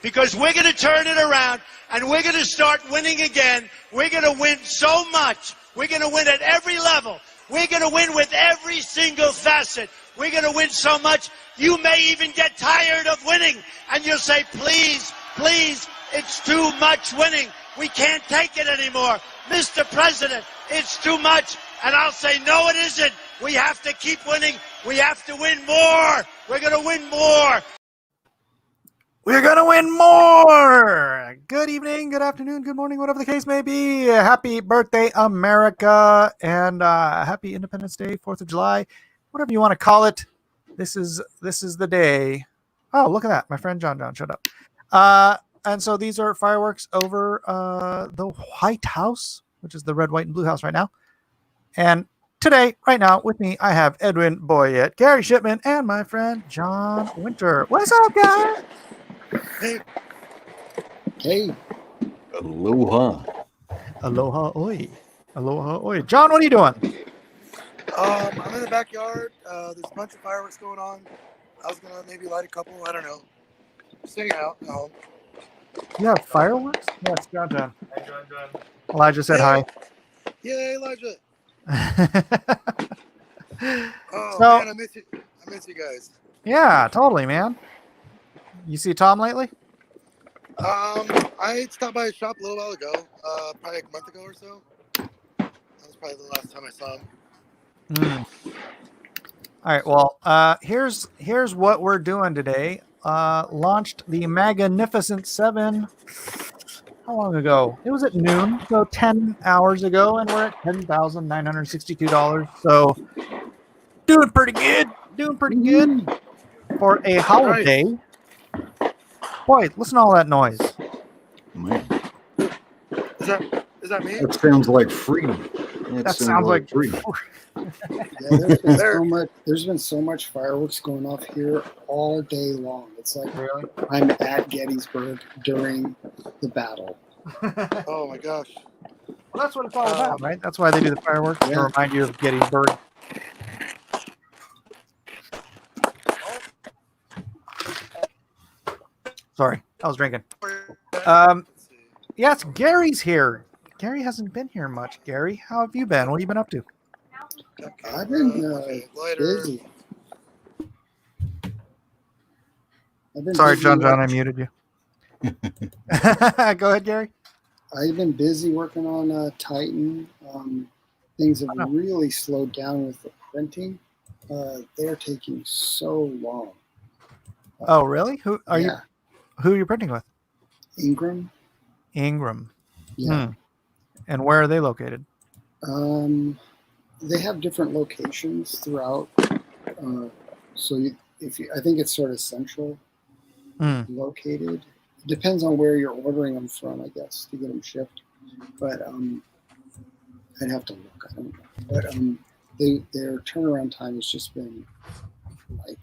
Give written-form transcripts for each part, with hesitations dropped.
because we're going to turn it around and we're going to start winning again. We're going to win so much. We're going to win at every level. We're going to win with every single facet. We're going to win so much, you may even get tired of winning. And you'll say, please, please, it's too much winning. We can't take it anymore. Mr. President, it's too much. And I'll say, no, it isn't. We have to keep winning. We have to win more. We're going to win more. We're going to win more. Good evening, good afternoon, good morning, whatever the case may be. Happy birthday, America, and happy Independence Day, 4th of July, whatever you want to call it. This is the day. Oh, look at that. My friend John showed up. And so these are fireworks over the White House, which is the red, white, and blue house right now. And today, right now, with me, I have Edwin Boyett, Gary Shipman, and my friend John Winter. What's up, guys? Hey. Aloha. Aloha, oi. Aloha, oi. John, what are you doing? I'm in the backyard. There's a bunch of fireworks going on. I was going to maybe light a couple. I don't know. Just hanging out at home. You have fireworks? Yes, John. Hey, John. Elijah said hi. Yay, Elijah. Oh, So, man, I miss you. I miss you guys. Yeah, totally, man. You see Tom lately? I stopped by his shop a little while ago, probably like a month ago or so. That was probably the last time I saw him. All right, well, here's what we're doing today. Launched the MAGAnificent 7. How long ago? It was at noon, so 10 hours ago, and we're at $10,962. So doing pretty good for a holiday. Nice. Boy, listen to all that noise. Man. Is that me? That sounds like freedom. That sounds like freedom. Yeah, there's been so much fireworks going off here all day long. It's like really? I'm at Gettysburg during the battle. Oh my gosh. Well, that's what it's all about, right? That's why they do the fireworks, to remind you of Gettysburg. Sorry, I was drinking. Yes, Gary's here. Gary hasn't been here much. Gary, how have you been? What have you been up to? I've been busy. Sorry, John, I muted you. Go ahead, Gary. I've been busy working on Titan. Things have really slowed down with the printing. They're taking so long. Oh, really? Who are you printing with? Ingram. Yeah. And where are they located? They have different locations throughout. I think it's sort of central located. It depends on where you're ordering them from, I guess, to get them shipped. But I'd have to look. I don't know. But their turnaround time has just been like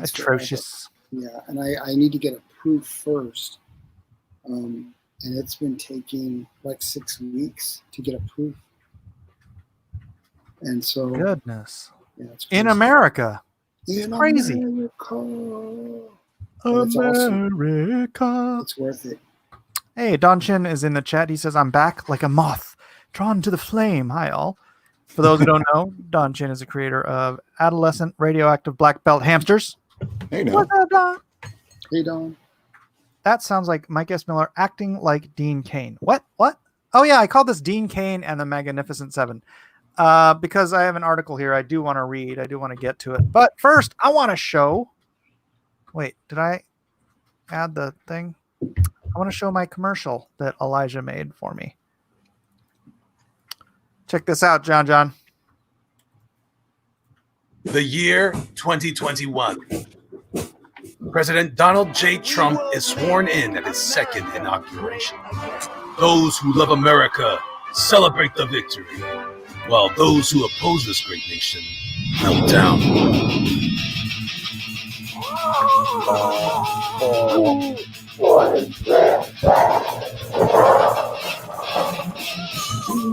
atrocious. Yeah, and I need to get approved first. And it's been taking like 6 weeks to get approved. And so, goodness, it's in America, it's crazy. America, it's worth it. Hey, Don Chin is in the chat. He says, "I'm back like a moth, drawn to the flame." Hi, all. For those who don't know, Don Chin is the creator of adolescent radioactive black belt hamsters. Hey, now. What's up, Don? Hey, Don. That sounds like Mike S. Miller acting like Dean Cain. What? Oh, yeah, I called this Dean Cain and the MAGAnificent 7 because I have an article here I do want to read. I do want to get to it. But first, I want to show... Wait, did I add the thing? I want to show my commercial that Elijah made for me. Check this out, John. The year 2021. President Donald J. Trump is sworn in at his second inauguration. Those who love America celebrate the victory, while those who oppose this great nation melt down.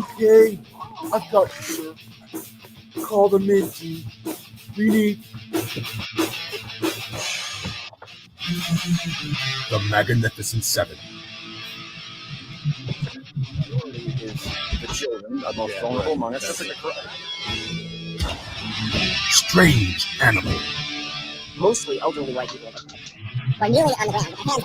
Okay, I got you. Call the Minty. We need. The Magnificent Seven. Is the children, the most vulnerable among us. Strange Animal. Mostly elderly white people. Or newly on the ground.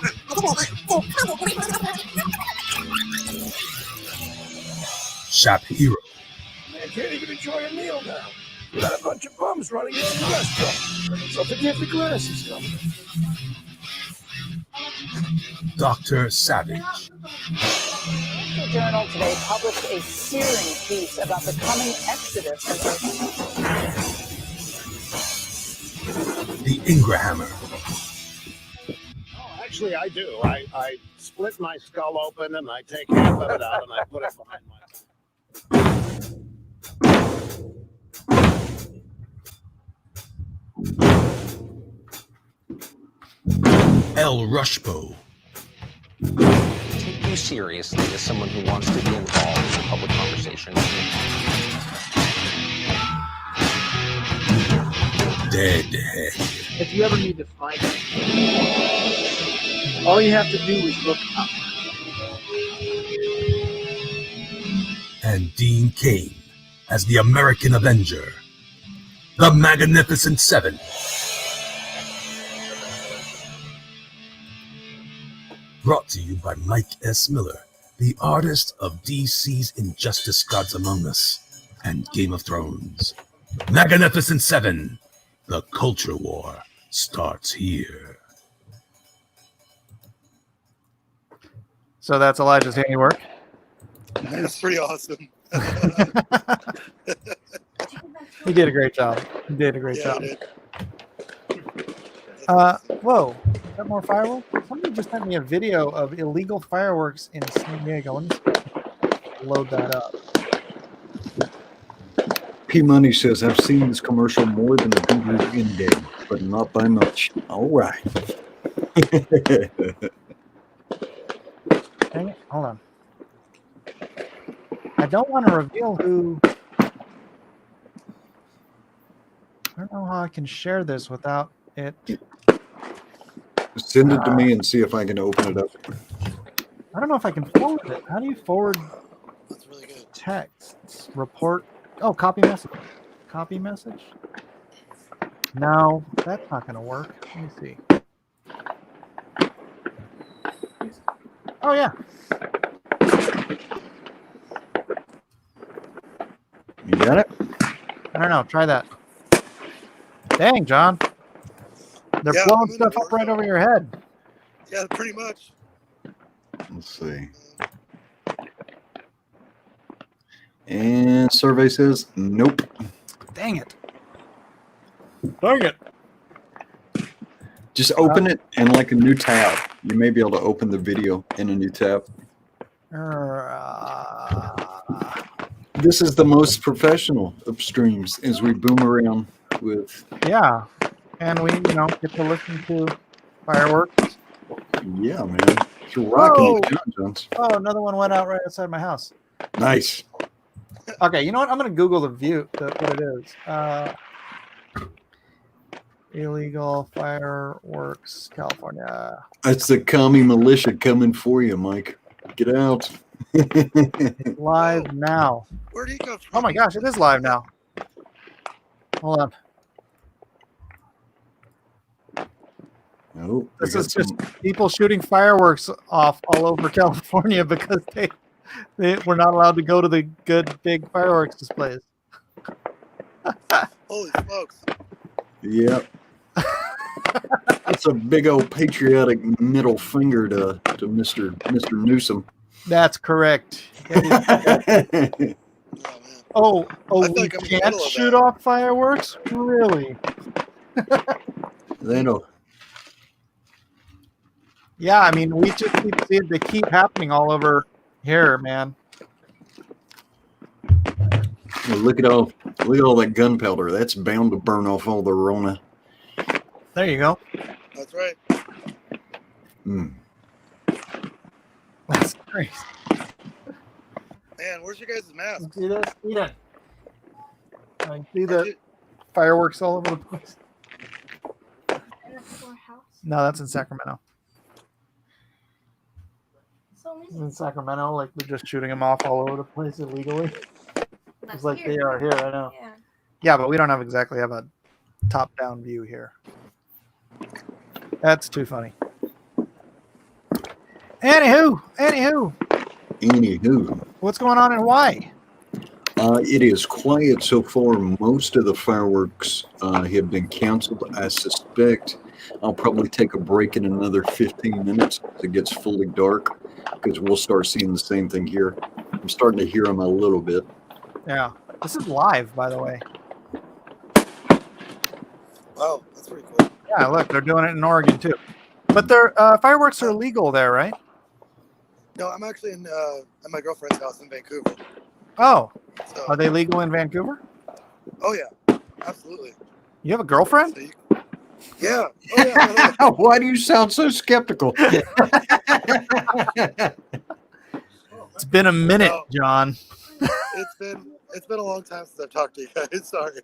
Shap Hero. Man can't even enjoy a meal now. We got a bunch of bums running into the restaurant. So forget the glasses coming. Dr. Savage. The Journal today published a searing piece about the coming exodus. The Ingrahammer. Oh, actually, I do. I split my skull open and I take half of it out and I put it behind my El Rushbo. Take you seriously as someone who wants to be involved in the public conversation. Deadhead. If you ever need to find it, all you have to do is look up. And Dean Cain as the American Avenger. The Magnificent Seven. Brought to you by Mike S. Miller, the artist of DC's Injustice Gods Among Us and Game of Thrones. Magnificent Seven. The culture war starts here. So that's Elijah's handiwork. That's pretty awesome. He did a great job. He did a great job. Whoa. Is that more fireworks? Somebody just sent me a video of illegal fireworks in San Diego. Let me load that up. P Money says, I've seen this commercial more than a Google in day, but not by much. All right. Dang it. Hold on. I don't want to reveal who. I don't know how I can share this without it. Send it to me and see if I can open it up. I don't know if I can forward it. How do you forward That's really good. texts? Report. Oh, copy message. Copy message? No, that's not going to work. Let me see. Oh, yeah. You got it? I don't know. Try that. Dang, John. They're blowing stuff up right over your head. Yeah, pretty much. Let's see. And survey says nope. Dang it. Dang it. Just open it in like a new tab. You may be able to open the video in a new tab. This is the most professional of streams as we boom around with. Yeah. And we, get to listen to fireworks. Yeah, man. You're rocking with John Jones. Oh, another one went out right outside my house. Nice. Okay, you know what? I'm going to Google what it is. Illegal fireworks, California. That's the commie militia coming for you, Mike. Get out. Live now. Where'd he come from? Oh my gosh, it is live now. Hold on. Oh, this is just people shooting fireworks off all over California because they were not allowed to go to the good big fireworks displays. Holy smokes. Yep. That's a big old patriotic middle finger to Mr. Newsom. That's correct. Oh, we can't shoot off fireworks? Really? They know. Yeah, I mean, we just keep seeing they keep happening all over here, man. Well, look at all that gunpowder. That's bound to burn off all the Rona. There you go. That's right. That's crazy. Man, where's your guys' mask? See this? Eden. I see the fireworks all over the place. No, that's in Sacramento. In Sacramento, like they're just shooting them off all over the place illegally. It's like they are here, I know. Yeah, but we don't have a top-down view here. That's too funny. Anywho, what's going on in Hawaii? It is quiet so far. Most of the fireworks have been canceled. I suspect I'll probably take a break in another 15 minutes as it gets fully dark, because we'll start seeing the same thing here. I'm starting to hear them a little bit. Yeah, this is live, by the way. Oh, that's pretty cool. Yeah, look, they're doing it in Oregon too. But their fireworks are legal there, right? No, I'm actually at my girlfriend's house in Vancouver. Oh, So, are they legal in Vancouver? oh yeah, absolutely. You have a girlfriend? So yeah. Oh yeah. Why do you sound so skeptical? It's been a minute, John. It's been a long time since I've talked to you guys. Sorry.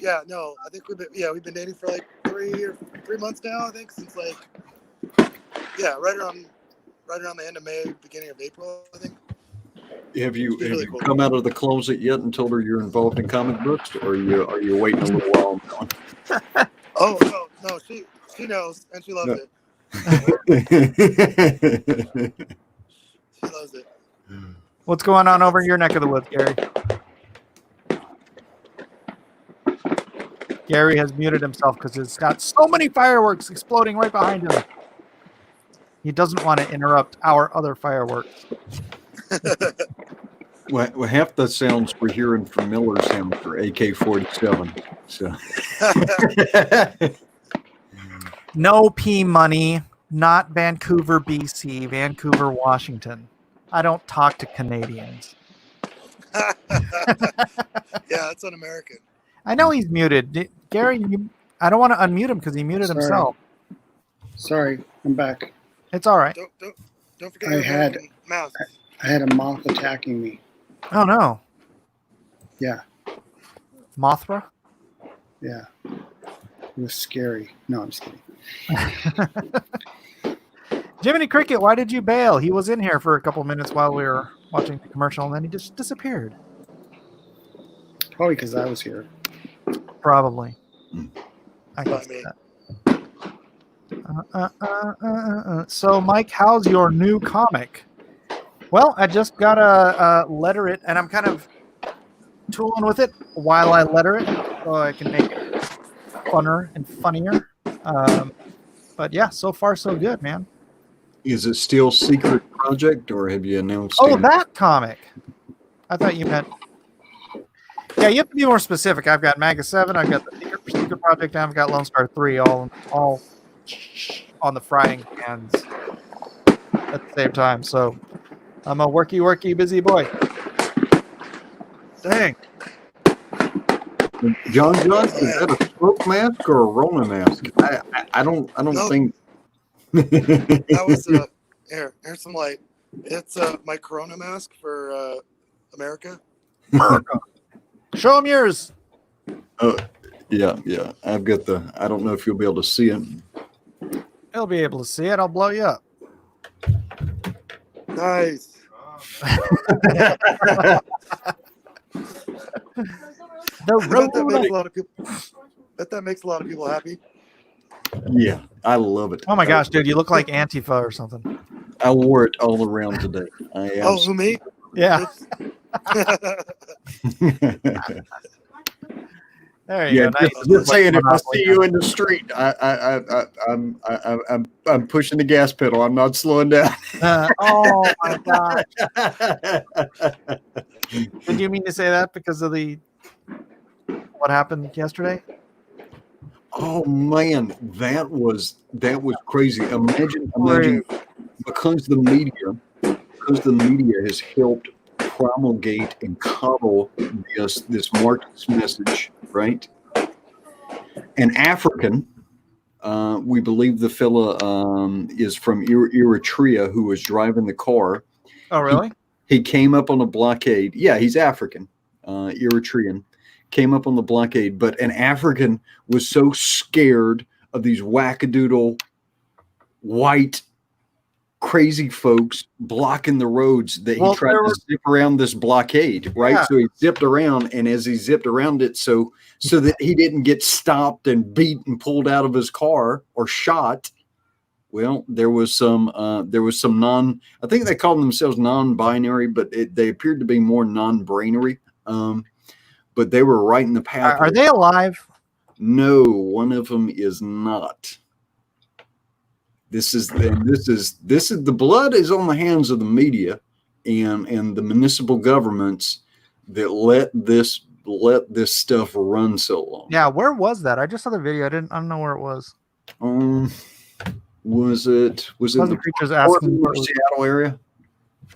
Yeah, no, I think we've been dating for like 3 months now. I think since right around the end of May, beginning of April. I think. Have you really cool. come out of the closet yet and told her you're involved in comic books, or are you waiting a little while? Oh no, she knows and she loves it. She loves it. What's going on over in your neck of the woods, Gary? Gary has muted himself because he's got so many fireworks exploding right behind him. He doesn't want to interrupt our other fireworks. Well, half the sounds we're hearing from Miller sound for AK-47. So. No P money, not Vancouver, BC, Vancouver, Washington. I don't talk to Canadians. Yeah, it's un-American. I know he's muted. Gary, I don't want to unmute him because he muted himself. Sorry, I'm back. It's all right. Don't forget your American mouse. I had a moth attacking me. Oh, no. Yeah. Mothra? Yeah. It was scary. No, I'm just kidding. Jiminy Cricket, why did you bail? He was in here for a couple minutes while we were watching the commercial, and then he just disappeared. Probably because I was here. Probably. I guess that. So, Mike, how's your new comic? Well, I just got to letter it, and I'm kind of tooling with it while I letter it, so I can make it funner and funnier. But yeah, so far so good, man. Is it still secret project, or have you announced? Oh, that comic. I thought you meant. Yeah, you have to be more specific. I've got MAGA 7, I've got the secret project, and I've got Lone Star 3, all on the frying pans at the same time. So I'm a worky, busy boy. Dang. John, is that a smoke mask or a Rona mask? I don't think. That was here's some light. It's my Corona mask for America. Show them yours. Yeah. I've got I don't know if you'll be able to see it. He'll be able to see it. I'll blow you up. Nice. That makes a lot of people happy. Yeah, I love it. Oh my gosh, dude, you look like Antifa or something. I wore it all around today. Who, me? Yeah. There you go. Nice. Just saying, if I see you in the street, I'm pushing the gas pedal. I'm not slowing down. Oh my god! Did you mean to say that because of what happened yesterday? Oh man, that was crazy. Imagine because the media has helped promulgate and coddle this Marxist message, right? An African, we believe the fella is from Eritrea, who was driving the car. Oh, really? He came up on a blockade. Yeah, he's African, Eritrean. Came up on the blockade, but an African was so scared of these wackadoodle white crazy folks blocking the roads that he tried to zip around this blockade, right? Yeah. So he zipped around, and as he zipped around it, so that he didn't get stopped and beat and pulled out of his car or shot. Well, there was some I think they called themselves non-binary, but they appeared to be more non-brainery. But they were right in the path. Are they alive? No, one of them is not. This is the blood is on the hands of the media and the municipal governments that let this stuff run so long. Yeah, where was that? I just saw the video. I don't know where it was. Was it the creatures asking Portland or Seattle area?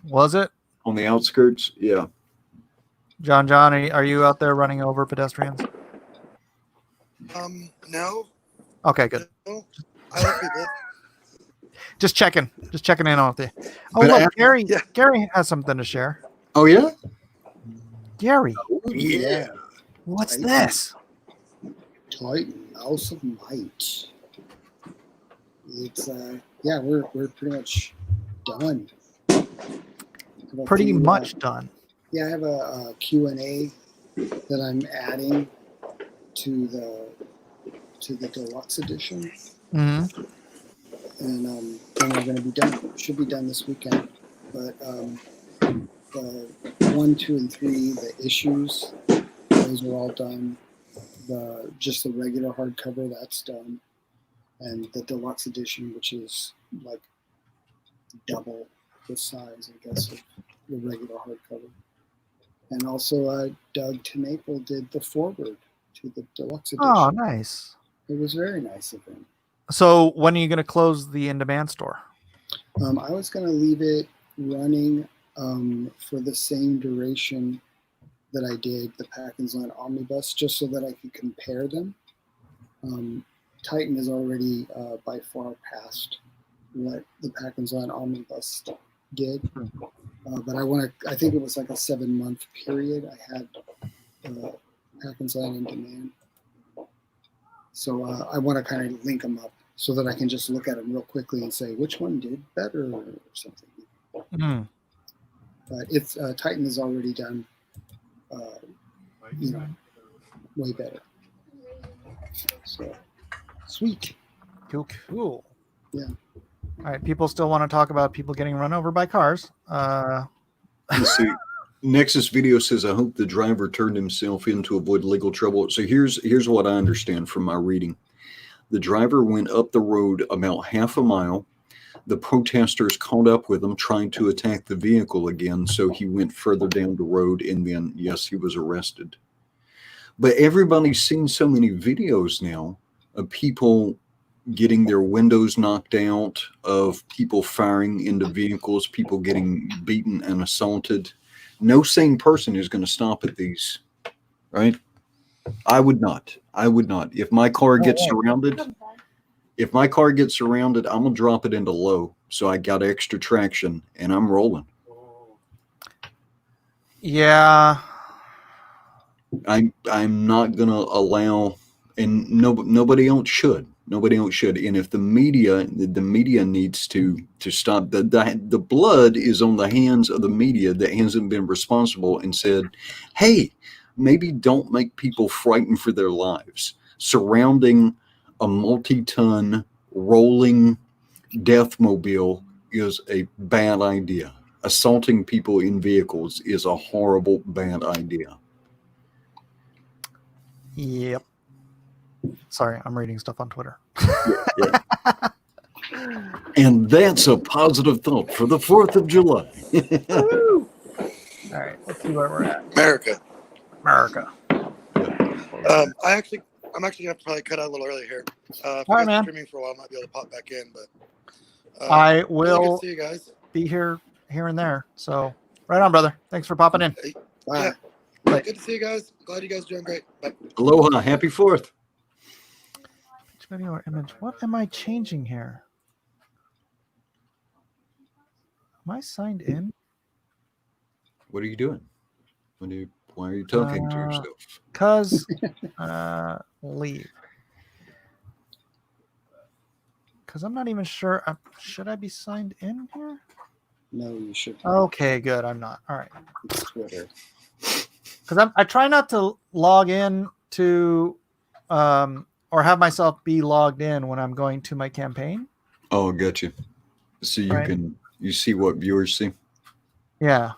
Was it on the outskirts? Yeah. John, are you out there running over pedestrians? No. Okay, good. No. I like people. Just checking in on you. Oh, But look, Gary has something to share. Oh yeah, Gary. Oh, yeah. What's this? Titan, House of Might. It's we're pretty much done. Pretty much done. Yeah, I have a Q&A that I'm adding to the deluxe edition. Mm-hmm. And then we're going to be done. Should be done this weekend. But the 1, 2, and 3, the issues, those are all done. Just the regular hardcover, that's done. And the deluxe edition, which is like double the size, I guess, of the regular hardcover. And also, Doug TeNapel did the foreword to the deluxe edition. Oh, nice. It was very nice of him. So when are you going to close the in-demand store? I was going to leave it running for the same duration that I did the Pack and Zone Omnibus, just so that I could compare them. Titan is already by far past what the Pack and Zone Omnibus did. But I think it was like a 7-month period. I had Pack and Zone in demand. So I want to kind of link them up so that I can just look at them real quickly and say which one did better or something. Mm. But it's Titan is already done, way better. So sweet. Cool. Yeah. All right. People still want to talk about people getting run over by cars. Let's see. Nexus Video says, I hope the driver turned himself in to avoid legal trouble. So here's what I understand from my reading. The driver went up the road about half a mile. The protesters caught up with him, trying to attack the vehicle again. So he went further down the road, and then, yes, he was arrested. But everybody's seen so many videos now of people getting their windows knocked out, of people firing into vehicles, people getting beaten and assaulted. No sane person is going to stop at these, right? I would not. If my car gets surrounded, I'm going to drop it into low. So I got extra traction and I'm rolling. Yeah. I'm not going to allow, and nobody else should. And if the media needs to stop, the blood is on the hands of the media that hasn't been responsible and said, hey, maybe don't make people frightened for their lives. Surrounding a multi-ton rolling deathmobile is a bad idea. Assaulting people in vehicles is a horrible, bad idea. Yep. Sorry, I'm reading stuff on Twitter. Yeah. And that's a positive thought for the 4th of July. All right, let's see where we're at. America. Yeah. I'm actually gonna probably cut out a little early here. All right, man. Streaming for a while, I might be able to pop back in, but I will really good to see you guys. Be here and there. So right on, brother. Thanks for popping in. Yeah. Bye. Good to see you guys. Glad you guys are doing great. Bye. Aloha. Happy 4th. Video or image? What am I changing here? Am I signed in? What are you doing? Why are you talking to yourself? Cause leave. because I'm not even sure. Should I be signed in here? No, you should. Okay, good. I'm not. All right. It's Twitter. Because I try not to log in to or have myself be logged in when I'm going to my campaign. Oh, gotcha. So you see what viewers see. Yeah.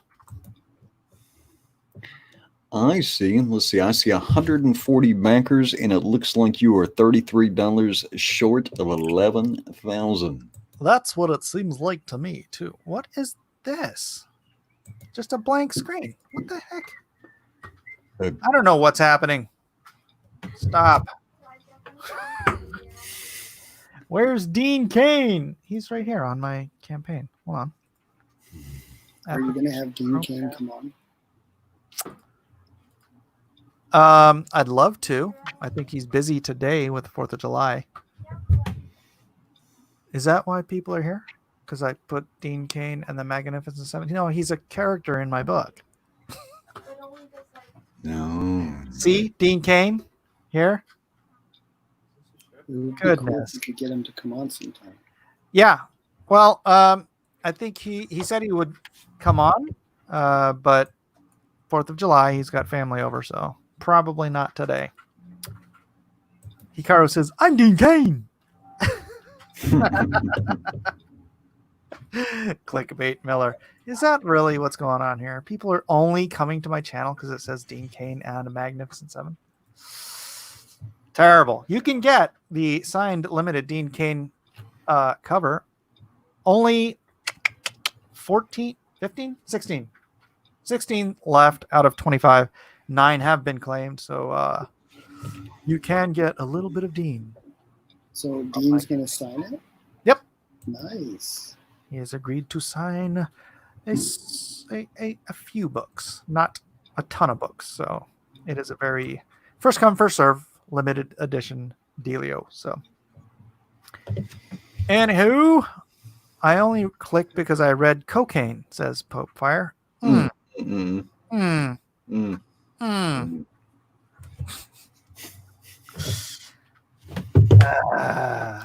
I see. Let's see. I see 140 bankers, and it looks like you are $33 short of 11,000. That's what it seems like to me too. What is this? Just a blank screen. What the heck? I don't know what's happening. Stop. Where's Dean Cain? He's right here on my campaign. Hold on. Are you going to have Dean Cain come on? I'd love to. I think he's busy today with the 4th of July. Is that why people are here? Because I put Dean Cain and the Magnificent 17. No, he's a character in my book. No. See, Dean Cain here. Goodness. Cool if you could get him to come on sometime. Yeah. Well, I think he said he would come on, but 4th of July, he's got family over, so probably not today. Hikaru says, I'm Dean Cain. Clickbait Miller. Is that really what's going on here? People are only coming to my channel because it says Dean Cain and a Magnificent 7. Terrible. You can get the signed limited Dean Cain cover. Only 14, 15, 16. 16 left out of 25. 9 have been claimed. So you can get a little bit of Dean. So Dean's going to sign it? Yep. Nice. He has agreed to sign a few books, not a ton of books. So it is a very first come, first serve limited edition dealio. So anywho, I only clicked because I read cocaine, says Pope Fire.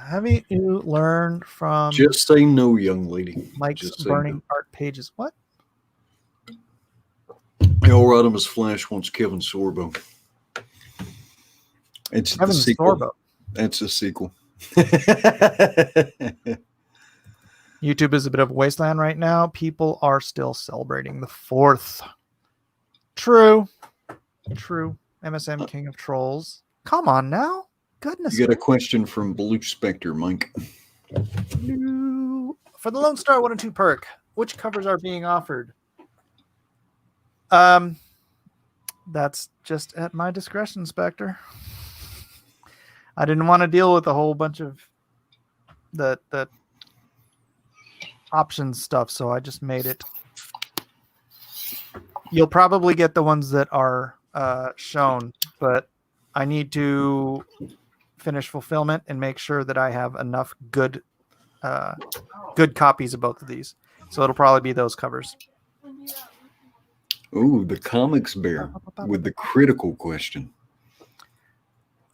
Haven't you learned from just say no, young lady? Mike's burning art pages? What? El Rodimus Flash wants Kevin Sorbo. It's Kevin the sequel. Sorbo. That's a sequel. YouTube is a bit of a wasteland right now. People are still celebrating the 4th. True. MSM King of Trolls. Come on now. Goodness. You got a question from Blue Spectre, Mike. For the Lone Star 1 and 2 perk, which covers are being offered? That's just at my discretion, Spectre. I didn't want to deal with a whole bunch of the options stuff, so I just made it. You'll probably get the ones that are shown, but I need to finish fulfillment and make sure that I have enough good copies of both of these. So it'll probably be those covers. Ooh, the Comics Bear with the critical question.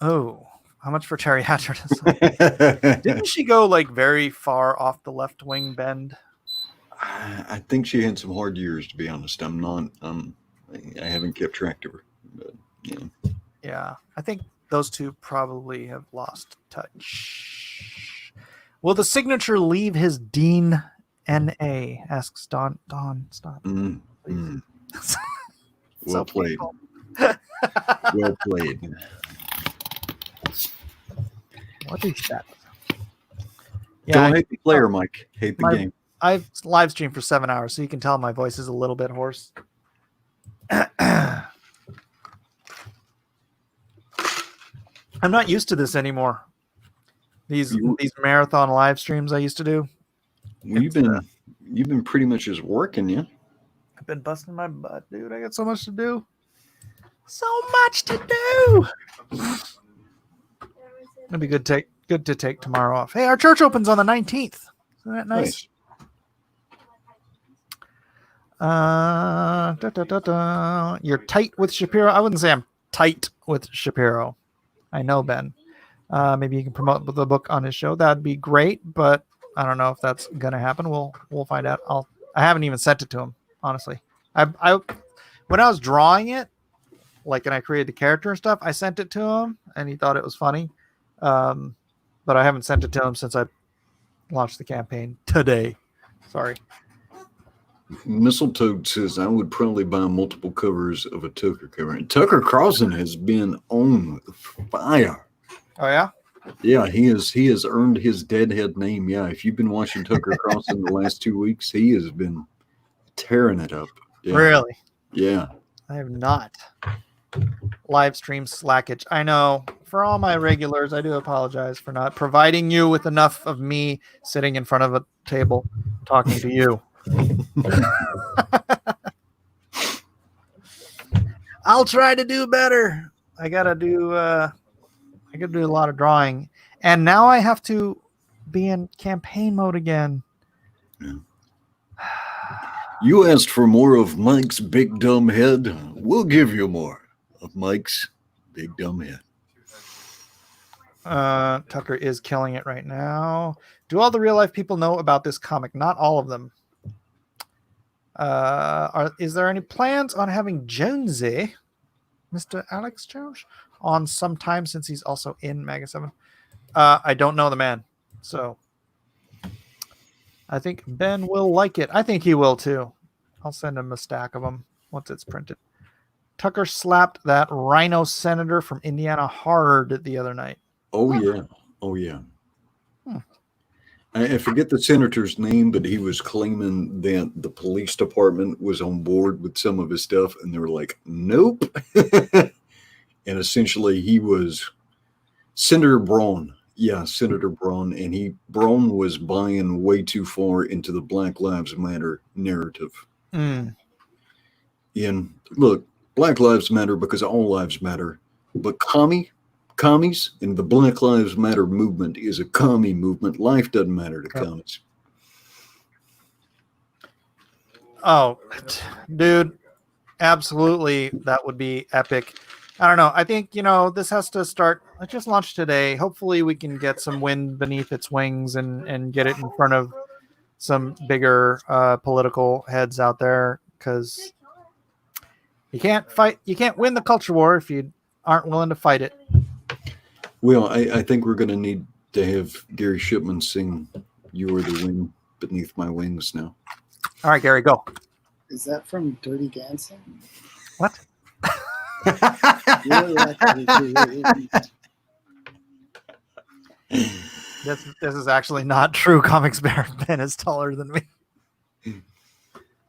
Oh, how much for Terry Hatcher? Didn't she go like very far off the left wing bend? I think she had some hard years, to be honest. I haven't kept track of her. But, yeah. Yeah, I think those two probably have lost touch. Will the signature leave his Dean N.A.? Asks Don. Stop. Well played. Well played. What is that? Yeah, don't hate the player, Mike. Hate the game. I've live streamed for 7 hours, so you can tell my voice is a little bit hoarse. I'm not used to this anymore. These marathon live streams I used to do. Well, you've been pretty much just working, yeah. I've been busting my butt, dude. I got so much to do. So much to do. It'd be good to take tomorrow off. Hey, our church opens on the 19th. Isn't that nice? You're tight with Shapiro. I wouldn't say I'm tight with Shapiro. I know Ben. Maybe he can promote the book on his show. That'd be great, but I don't know if that's gonna happen. We'll find out. I haven't even sent it to him, honestly. I when I was drawing it, like, and I created the character and stuff, I sent it to him, and he thought it was funny. But I haven't sent it to him since I launched the campaign today. Sorry. Mistletoe says I would probably buy multiple covers of a Tucker cover. And Tucker Carlson has been on fire. Oh yeah? Yeah, he has earned his deadhead name. Yeah, if you've been watching Tucker Carlson the last 2 weeks, he has been tearing it up. Yeah. Really? Yeah. I have not. Live stream slackage. I know. For all my regulars, I do apologize for not providing you with enough of me sitting in front of a table talking to you. I'll try to do better. I gotta do a lot of drawing, and now I have to be in campaign mode again. Yeah. You asked for more of Mike's big dumb head. We'll give you more of Mike's big dumb head. Tucker is killing it right now. Do all the real life people know about this comic? Not all of them. Is there any plans on having Jonesy, Mr. Alex Jones, on sometime, since he's also in Maga 7? I don't know the man, so I think Ben will like it. I think he will too. I'll send him a stack of them once it's printed. Tucker slapped that rhino senator from Indiana hard the other night. Oh yeah. Oh yeah. I forget the senator's name, but he was claiming that the police department was on board with some of his stuff, and they were like, nope. And essentially he was Senator Braun. Yeah, Senator Braun. And Braun was buying way too far into the Black Lives Matter narrative. And look, Black Lives Matter because all lives matter. But commies and the Black Lives Matter movement is a commie movement. Life doesn't matter to commies. Oh, dude, absolutely. That would be epic. I don't know. I think, this has to start. It just launched today. Hopefully we can get some wind beneath its wings and get it in front of some bigger political heads out there, because you can't win the culture war if you aren't willing to fight it. Well, I think we're going to need to have Gary Shipman sing "You Are the Wind Beneath My Wings" now. All right, Gary, go. Is that from Dirty Dancing? What? This is actually not true. Comics Bear. Ben is taller than me. You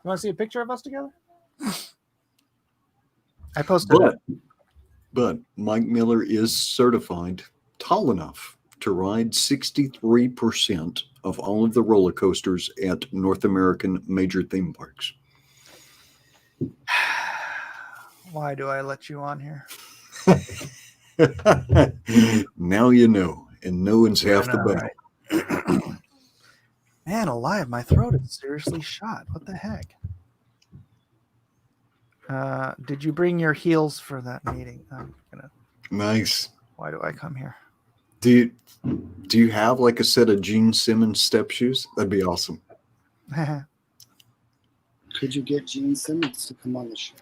want to see a picture of us together? I posted it. But Mike Miller is certified tall enough to ride 63% of all of the roller coasters at North American major theme parks. Why do I let you on here? Now you know, and knowing's half the battle. Right. Man alive, my throat is seriously shot. What the heck? Did you bring your heels for that meeting? I'm gonna. Nice. Why do I come here? Do you have like a set of Gene Simmons step shoes? That'd be awesome. Could you get Gene Simmons to come on the show?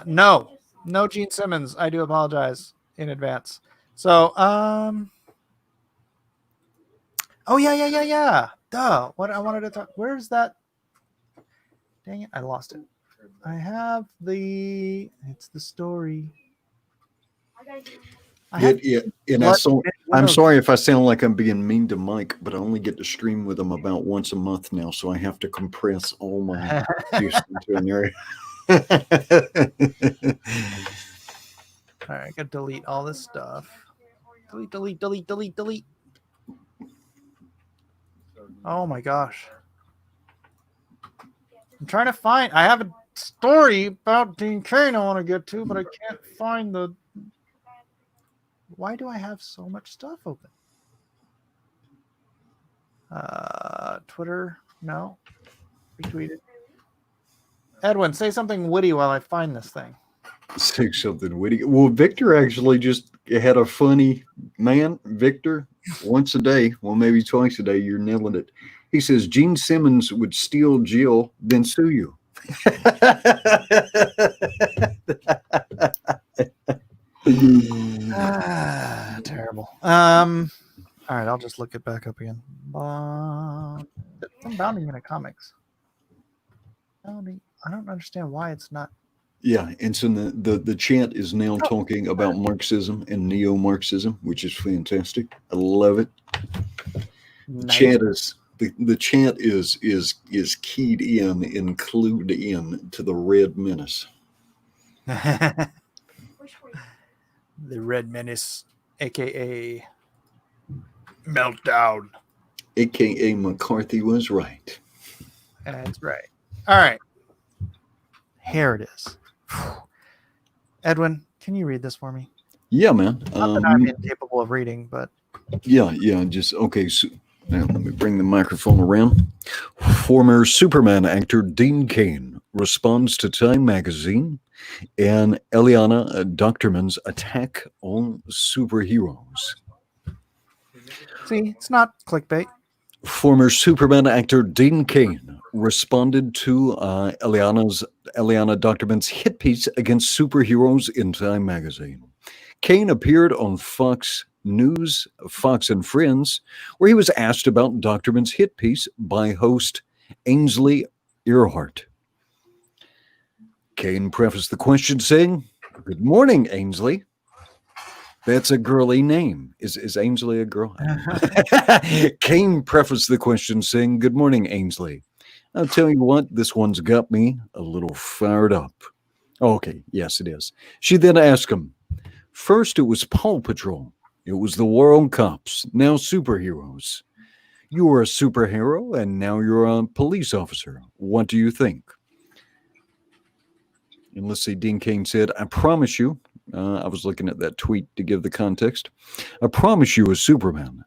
No Gene Simmons. I do apologize in advance. So, oh yeah. Duh. What I wanted to talk. Where's that? Dang it! I lost it. I have the. It's the story. And I'm sorry if I sound like I'm being mean to Mike, but I only get to stream with him about once a month now, so I have to compress all my use into an area. All right, I gotta delete all this stuff. Delete. Oh my gosh. I'm trying to find. I have a story about Dean Cain I want to get to, but I can't find the. Why do I have so much stuff open? Twitter, no. Retweeted. Edwin, say something witty while I find this thing. Say something witty. Well, Victor actually just had a funny man. Victor, once a day, well, maybe twice a day, you're nailing it. He says Gene Simmons would steal Jill, then sue you. Terrible. All right, I'll just look it back up again. Some Bounding in comics. Bounding. I don't understand why it's not. Yeah, and so the chat is now talking about Marxism and neo-Marxism, which is fantastic. I love it. Nice. The chat is keyed in, clued in to the Red Menace. The Red Menace, aka Meltdown, aka McCarthy was right. That's right. All right, here it is. Edwin, can you read this for me? Yeah, man. Not that I'm incapable of reading, but yeah. Just okay. So now let me bring the microphone around. Former Superman actor Dean Cain responds to Time magazine and Eliana Doctorman's attack on superheroes. See, it's not clickbait. Former Superman actor Dean Cain responded to Eliana Doctorman's hit piece against superheroes in Time magazine. Cain appeared on Fox News, Fox and Friends, where he was asked about Doctorman's hit piece by host Ainsley Earhart. Cain prefaced the question saying, "Good morning, Ainsley." That's a girly name. Is Ainsley a girl? Cain prefaced the question saying, "Good morning, Ainsley. I'll tell you what, this one's got me a little fired up." Okay, yes, it is. She then asked him, "First, it was Paw Patrol. It was the World Cops, now superheroes. You were a superhero, and now you're a police officer. What do you think?" And let's see, Dean Cain said, "I promise you," I was looking at that tweet to give the context, "I promise you as Superman,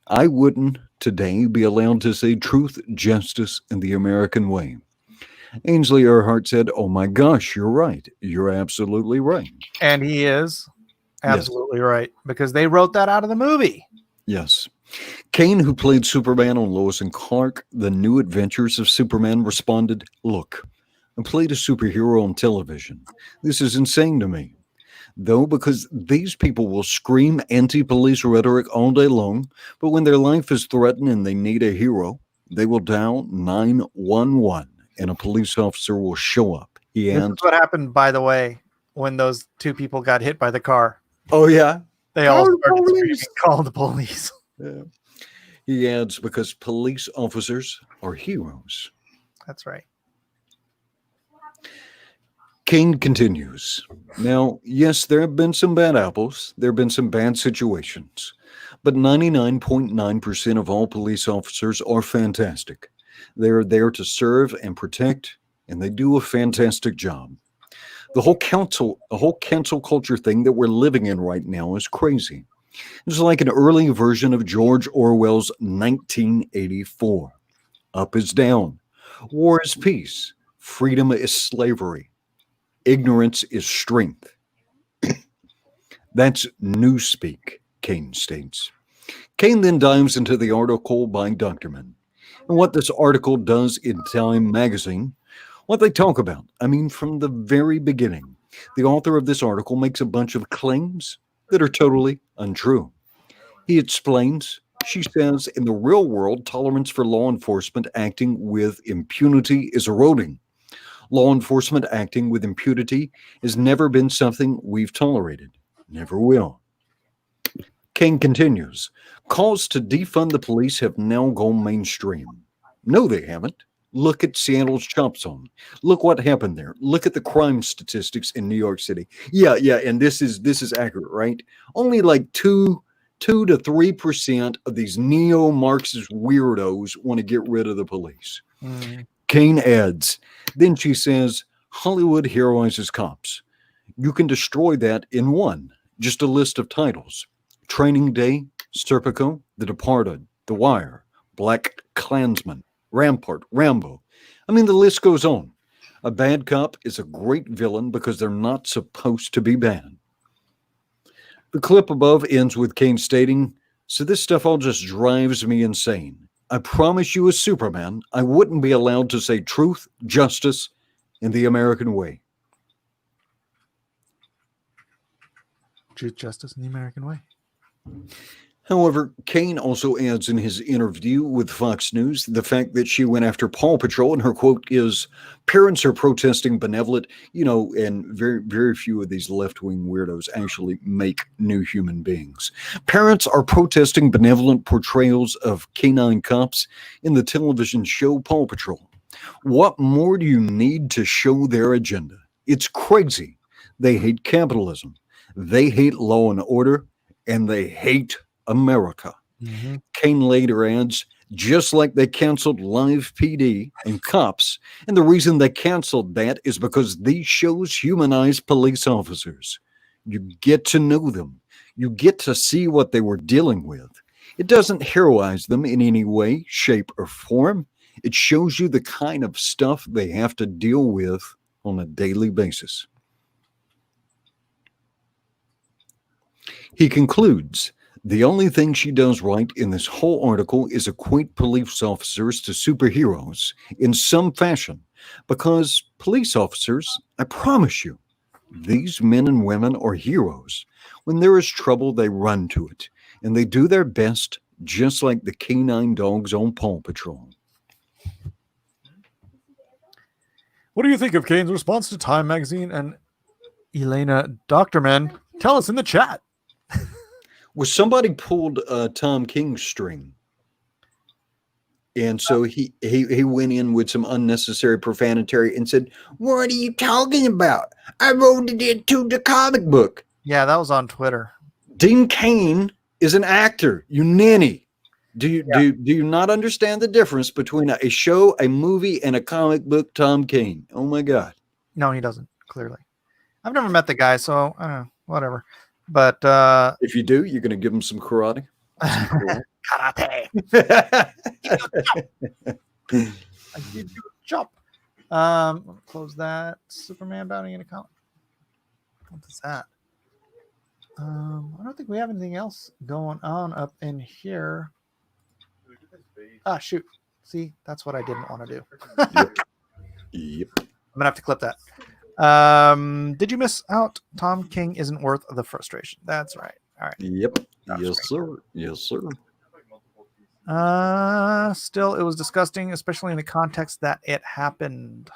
I wouldn't today be allowed to say truth, justice, and the American way." Ainsley Earhart said, "Oh my gosh, you're right. You're absolutely right." And he is absolutely right, because they wrote that out of the movie. Yes. Cain, who played Superman on Lois and Clark, The New Adventures of Superman, responded, "Look, I played a superhero on television. This is insane to me. Though, because these people will scream anti-police rhetoric all day long, but when their life is threatened and they need a hero, they will dial 911 and a police officer will show up." This is what happened, by the way, when those two people got hit by the car. Oh, yeah? They all started screaming, "Call the police." Yeah. He adds, because police officers are heroes. That's right. Cain continues. Now, yes, there have been some bad apples. There have been some bad situations. But 99.9% of all police officers are fantastic. They're there to serve and protect, and they do a fantastic job. The whole cancel culture thing that we're living in right now is crazy. It's like an early version of George Orwell's 1984. Up is down. War is peace. Freedom is slavery. Ignorance is strength. That's newspeak, Cain states. Cain then dives into the article by Doctorman. And what this article does in Time magazine, what they talk about. I mean, from the very beginning, the author of this article makes a bunch of claims that are totally untrue. He explains, she says, in the real world, tolerance for law enforcement acting with impunity is eroding. Law enforcement acting with impunity has never been something we've tolerated. Never will. Cain continues, calls to defund the police have now gone mainstream. No, they haven't. Look at Seattle's Chop Zone. Look what happened there. Look at the crime statistics in New York City. Yeah, and this is accurate, right? Only like 2 to 3% of these neo-Marxist weirdos want to get rid of the police. Cain adds, then she says, Hollywood heroizes cops. You can destroy that in one, just a list of titles. Training Day, Serpico, The Departed, The Wire, Black Klansman, Rampart, Rambo. I mean, the list goes on. A bad cop is a great villain because they're not supposed to be bad. The clip above ends with Cain stating, "So this stuff all just drives me insane. I promise you as Superman, I wouldn't be allowed to say truth, justice, and the American way." Truth, justice, and the American way. However, Cain also adds in his interview with Fox News the fact that she went after Paw Patrol, and her quote is, "Parents are protesting benevolent," and very, very few of these left-wing weirdos actually make new human beings. Parents are protesting benevolent portrayals of canine cops in the television show Paw Patrol. What more do you need to show their agenda? It's crazy. They hate capitalism. They hate law and order, and they hate America. Mm-hmm. Cain later adds, just like they canceled Live PD and Cops, and the reason they canceled that is because these shows humanize police officers. You get to know them. You get to see what they were dealing with. It doesn't heroize them in any way, shape, or form. It shows you the kind of stuff they have to deal with on a daily basis. He concludes, the only thing she does right in this whole article is equate police officers to superheroes in some fashion, because police officers, I promise you, these men and women are heroes. When there is trouble, they run to it, and they do their best, just like the canine dogs on Paw Patrol. What do you think of Cain's response to Time magazine and Elena Doctorman? Tell us in the chat. Was somebody pulled Tom King's string, and so he went in with some unnecessary profanity and said, "What are you talking about? I wrote it into the comic book." Yeah, that was on Twitter. Dean Cain is an actor. You ninny. Do you not understand the difference between a show, a movie, and a comic book? Tom Cain. Oh my God. No, he doesn't. Clearly, I've never met the guy, so I don't know. Whatever. But if you do, you're going to give him some karate. Karate. I give you a chop. Close that. Superman bounty in a comic. What is that? I don't think we have anything else going on up in here. Ah, shoot. See, that's what I didn't want to do. Yep. I'm gonna have to clip that. Did you miss out? Tom King isn't worth the frustration. That's right. All right. Yep. Yes, sir. Yes, sir. Still, it was disgusting, especially in the context that it happened.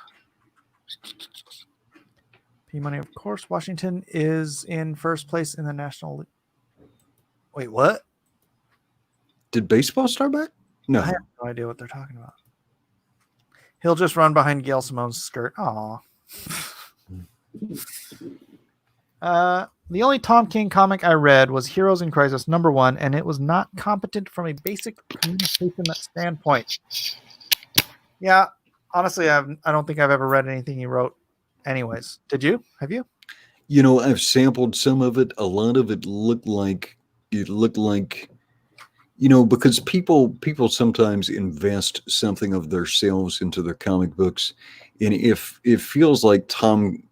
P Money, of course. Washington is in first place in the National League. Wait, what? Did baseball start back? No. I have no idea what they're talking about. He'll just run behind Gail Simone's skirt. Aw. The only Tom King comic I read was Heroes in Crisis #1, and it was not competent from a basic communication standpoint. Yeah, honestly, I don't think I've ever read anything he wrote. Anyways, did you? Have you? You know, I've sampled some of it. A lot of it looked like, because people sometimes invest something of themselves into their comic books, and if it feels like Tom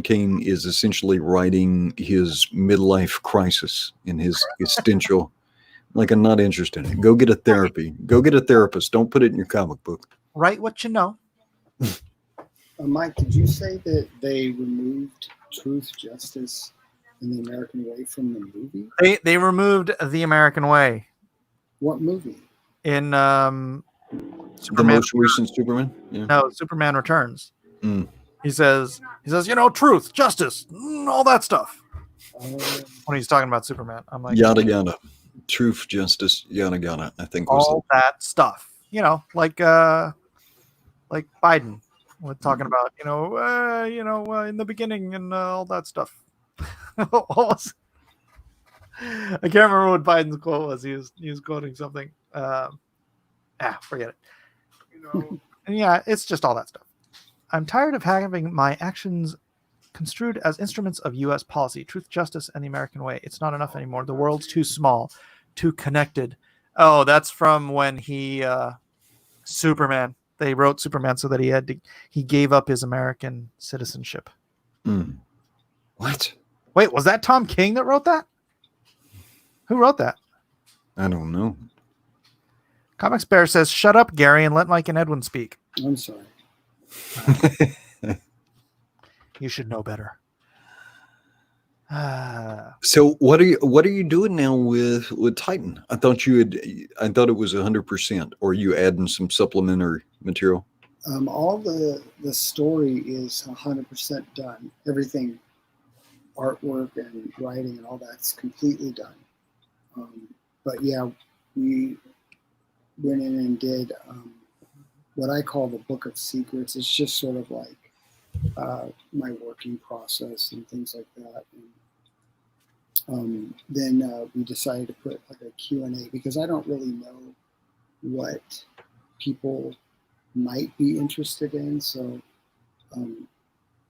King is essentially writing his midlife crisis in his existential, like, I'm not interested in it. Go get a therapy. Go get a therapist. Don't put it in your comic book. Write what you know. Mike, did you say that they removed Truth, Justice, and the American Way from the movie? They removed The American Way. What movie? In Superman. The most recent Superman? Yeah. No, Superman Returns. Mm. He says, truth, justice, all that stuff. When he's talking about Superman, I'm like, yada yada, truth, justice, yada yada. I think was all that stuff. Like Biden with talking about, in the beginning and all that stuff. I can't remember what Biden's quote was. He was quoting something. Forget it. And yeah, it's just all that stuff. I'm tired of having my actions construed as instruments of U.S. policy, truth, justice, and the American way. It's not enough anymore. The world's too small, too connected. Oh, that's from when he, Superman. They wrote Superman so that he gave up his American citizenship. What? Wait, was that Tom King that wrote that? Who wrote that? I don't know. Comics Bear says, "Shut up, Gary, and let Mike and Edwin speak." I'm sorry. You should know better. So what are you doing now with Titan? I thought it was 100%, or you adding some supplementary material? All the story is 100% done. Everything, artwork and writing and all that's completely done. But yeah, we went in and did what I call the Book of Secrets. It's just sort of like my working process and things like that. And then we decided to put like a Q&A because I don't really know what people might be interested in. So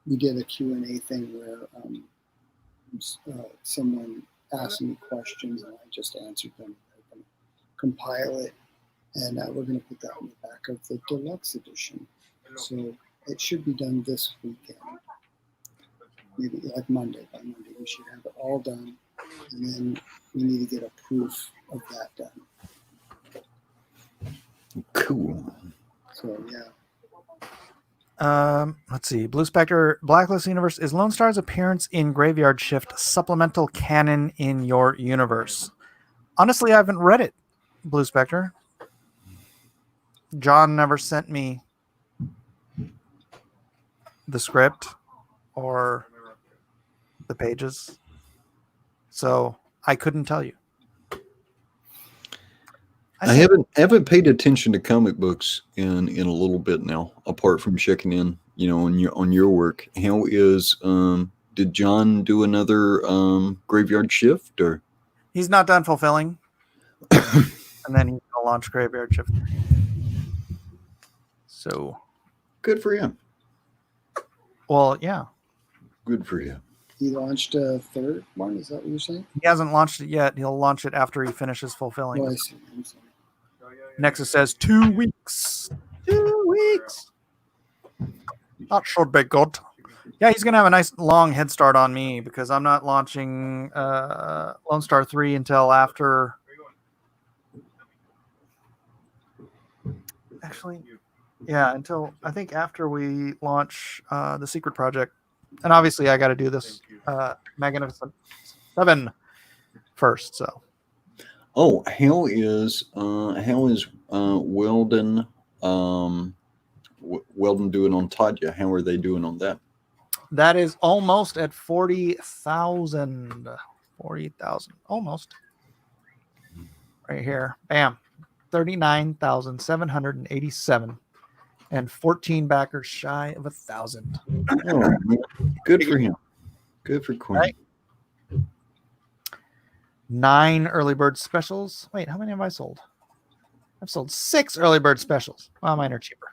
we did a Q&A thing where someone asked me questions and I just answered them. I can compile it, and we're going to put that in the back of the deluxe edition. So it should be done this weekend. Maybe like Monday. By Monday we should have it all done, and then we need to get a proof of that done. Cool. So yeah. Let's see. Blue Spectre, Blacklist Universe. Is Lone Star's appearance in Graveyard Shift supplemental canon in your universe? Honestly, I haven't read it, Blue Spectre. John never sent me the script or the pages, so I couldn't tell you. I haven't paid attention to comic books in a little bit now, apart from checking in, on your work. How is did John do another Graveyard Shift, or he's not done fulfilling? And then he's gonna launch Graveyard Shift. So good for him. Well, yeah. Good for you. He launched a third one. Is that what you're saying? He hasn't launched it yet. He'll launch it after he finishes fulfilling. Oh, I see. I'm sorry. Nexus says 2 weeks. 2 weeks. That should be good. Yeah, he's going to have a nice long head start on me because I'm not launching Lone Star 3 until after. Actually, yeah, until I think after we launch the Secret Project. And obviously, I got to do this Magnificent 7 first. So. Oh, how is Weldon Weldon doing on Tadya? How are they doing on that? That is almost at 40,000. 40,000. Almost. Right here. Bam. 39,787. And 14 backers shy of 1,000. Oh, good for him. Good for Quinn. Right? 9 early bird specials. Wait, how many have I sold? I've sold 6 early bird specials. Well, mine are cheaper.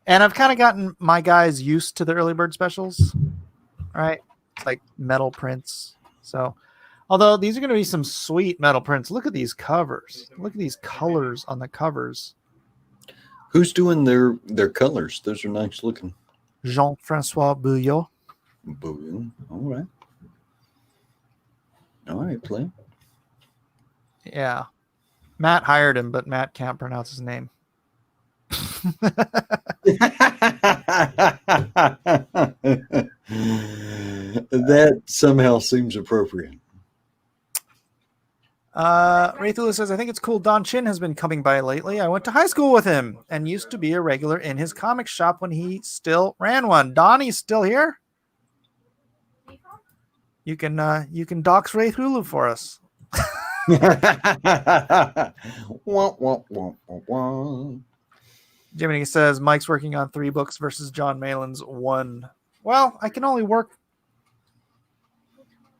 And I've kind of gotten my guys used to the early bird specials, right? It's like metal prints. So, although these are going to be some sweet metal prints. Look at these covers. Look at these colors on the covers. Who's doing their colors? Those are nice looking. Jean-Francois Bouillot. Bouillot. All right, play. Yeah. Matt hired him, but Matt can't pronounce his name. That somehow seems appropriate. Raythula says, I think it's cool Don Chin has been coming by lately. I went to high school with him and used to be a regular in his comic shop when he still ran one. Donnie's still here? You can dox Raythula for us. Jiminy says Mike's working on 3 books versus John Malin's 1. Well, I can only work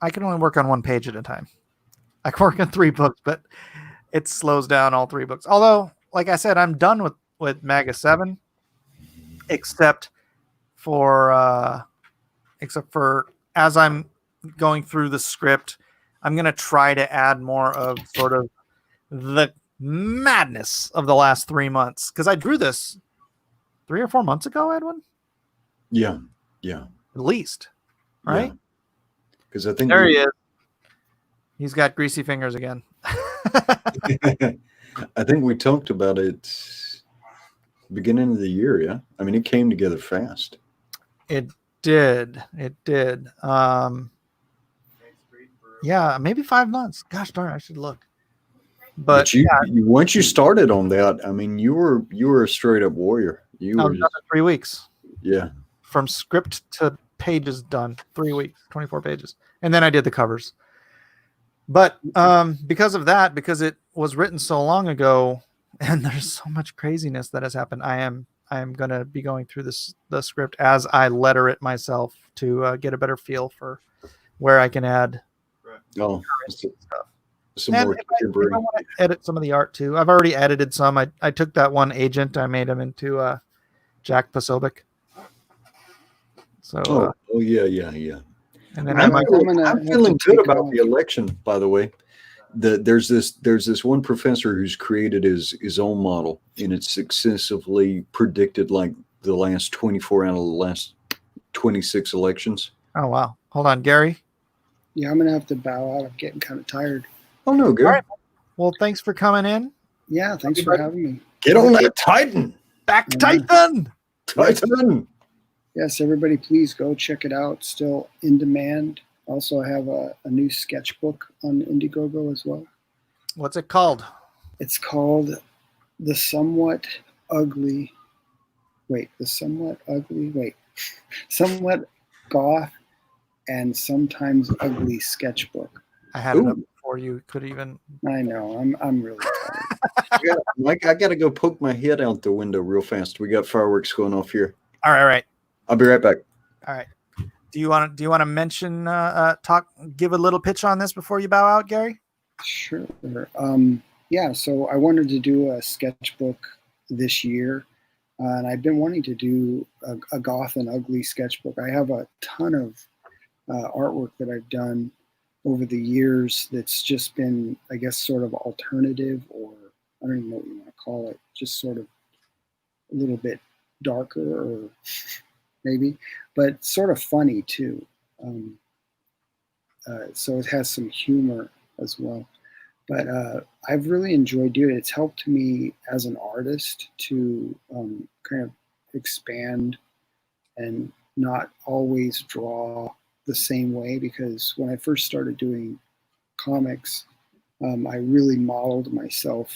on 1 page at a time. I can work on 3 books, but it slows down all 3 books. Although, like I said, I'm done with Maga 7, except for as I'm going through the script, I'm going to try to add more of sort of the madness of the last 3 months, because I drew this 3 or 4 months ago, Edwin. Yeah. At least, right? Because I think there he is. He's got greasy fingers again. I think we talked about it beginning of the year. Yeah, I mean, it came together fast. It did. Yeah, maybe 5 months. Gosh darn, I should look. But you once you started on that, I mean, you were a straight up warrior. You were done in 3 weeks. Yeah. From script to pages done. 3 weeks, 24 pages. And then I did the covers. But because of that, because it was written so long ago and there's so much craziness that has happened, I am going to be going through the script as I letter it myself to get a better feel for where I can add stuff. Some and more if I want to edit some of the art too. I've already edited some. I took that one agent, I made him into Jack Posobiec. So yeah. And then I'm feeling good about the election, by the way. There's this one professor who's created his own model, and it's successively predicted like the last 24 out of the last 26 elections. Oh wow. Hold on, Gary. Yeah, I'm gonna have to bow out. I'm getting kind of tired. Oh no, good. Right. Well, thanks for coming in. Yeah, thanks for having me. Get on that Titan. Back to Titan. Titan. Yes, everybody, please go check it out. Still in demand. Also, I have a new sketchbook on Indiegogo as well. What's it called? It's called The Somewhat Ugly. Wait, The Somewhat Ugly. Wait, Somewhat Goth and Sometimes Ugly Sketchbook. I had it up before you could even. I know. I'm really tired. Mike, I got to go poke my head out the window real fast. We got fireworks going off here. All right. I'll be right back. All right. Do you want to mention give a little pitch on this before you bow out, Gary? Sure. Yeah. So I wanted to do a sketchbook this year, and I've been wanting to do a goth and ugly sketchbook. I have a ton of artwork that I've done over the years that's just been, I guess, sort of alternative, or I don't even know what you want to call it, just sort of a little bit darker, or maybe, but sort of funny too. So it has some humor as well. But I've really enjoyed doing it. It's helped me as an artist to kind of expand and not always draw the same way, because when I first started doing comics, I really modeled myself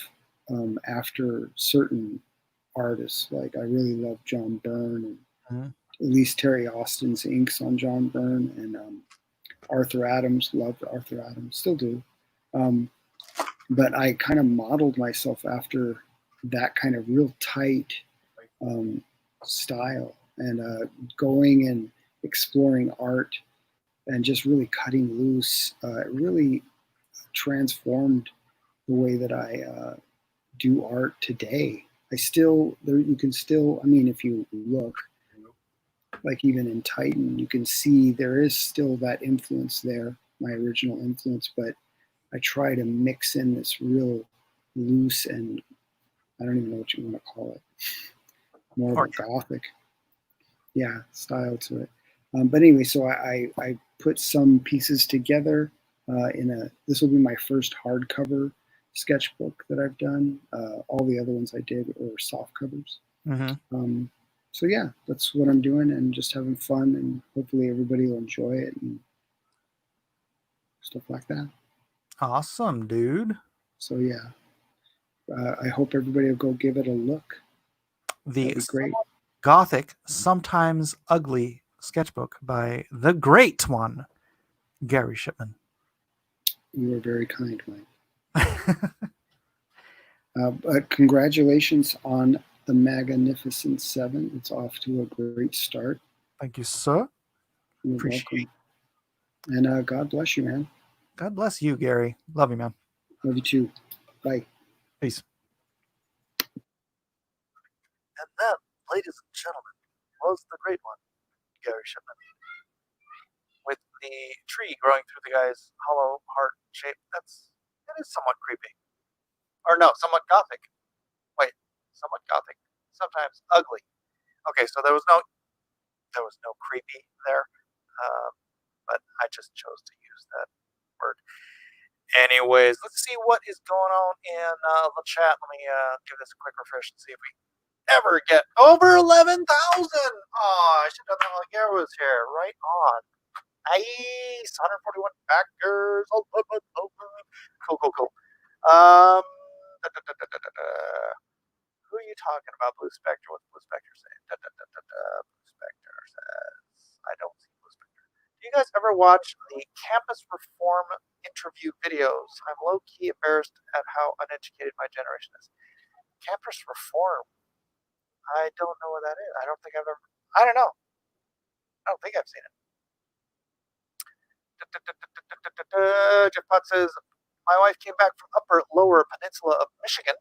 after certain artists. Like I really love John Byrne, and at least Terry Austin's inks on John Byrne, and Arthur Adams. Loved Arthur Adams, still do. But I kind of modeled myself after that kind of real tight style, and going and exploring art and just really cutting loose. It really transformed the way that I do art today. You can still, I mean, if you look, like even in Titan, you can see there is still that influence there, my original influence, but I try to mix in this real loose, and I don't even know what you want to call it, more of a gothic, style to it. But anyway, so I put some pieces together this will be my first hardcover sketchbook that I've done. All the other ones I did were soft covers. Mm-hmm. So yeah, that's what I'm doing, and just having fun, and hopefully everybody will enjoy it and stuff like that. Awesome, dude. So yeah, I hope everybody will go give it a look. The great. Gothic, Sometimes Ugly sketchbook by the great one, Gary Shipman. You are very kind, Mike. But congratulations on the MAGAnificent 7. It's off to a great start. Thank you, sir. You're welcome. And God bless you, man. God bless you, Gary. Love you, man. Love you too. Bye. Peace. And that, ladies and gentlemen, was the great one, Gary Shipman. With the tree growing through the guy's hollow heart shape, it is somewhat creepy. or no, somewhat gothic. Wait, somewhat gothic. Sometimes ugly. Okay, so there was no creepy there, but I just chose to use that word. Anyways, let's see what is going on in the chat. Let me give this a quick refresh and see if we ever get over 11,000. Oh, I should have done that while Gary was here. Right on. Nice. 141 backers. Oh, cool. Who are you talking about? Blue Spectre. What's Blue Spectre saying? Blue Spectre says, I don't see Blue Spectre. Do you guys ever watch the campus reform interview videos? I'm low-key embarrassed at how uneducated my generation is. Campus reform? I don't know what that is. I don't know. I don't think I've seen it. Jeff Potts says, my wife came back from lower peninsula of Michigan,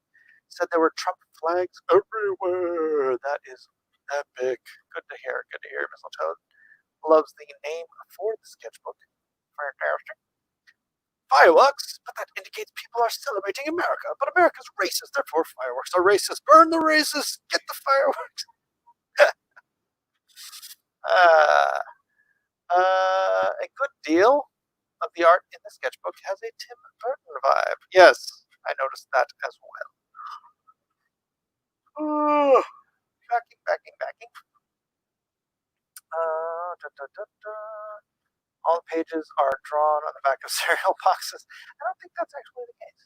said there were Trump flags everywhere. That is epic. Good to hear, Mistletoe. Loves the name for the sketchbook. Fantastic. Fireworks, but that indicates people are celebrating America. But America's racist, therefore fireworks are racist. Burn the racists, get the fireworks. A good deal of the art in the sketchbook has a Tim Burton vibe. Yes, I noticed that as well. Backing. All the pages are drawn on the back of cereal boxes. I don't think that's actually the case.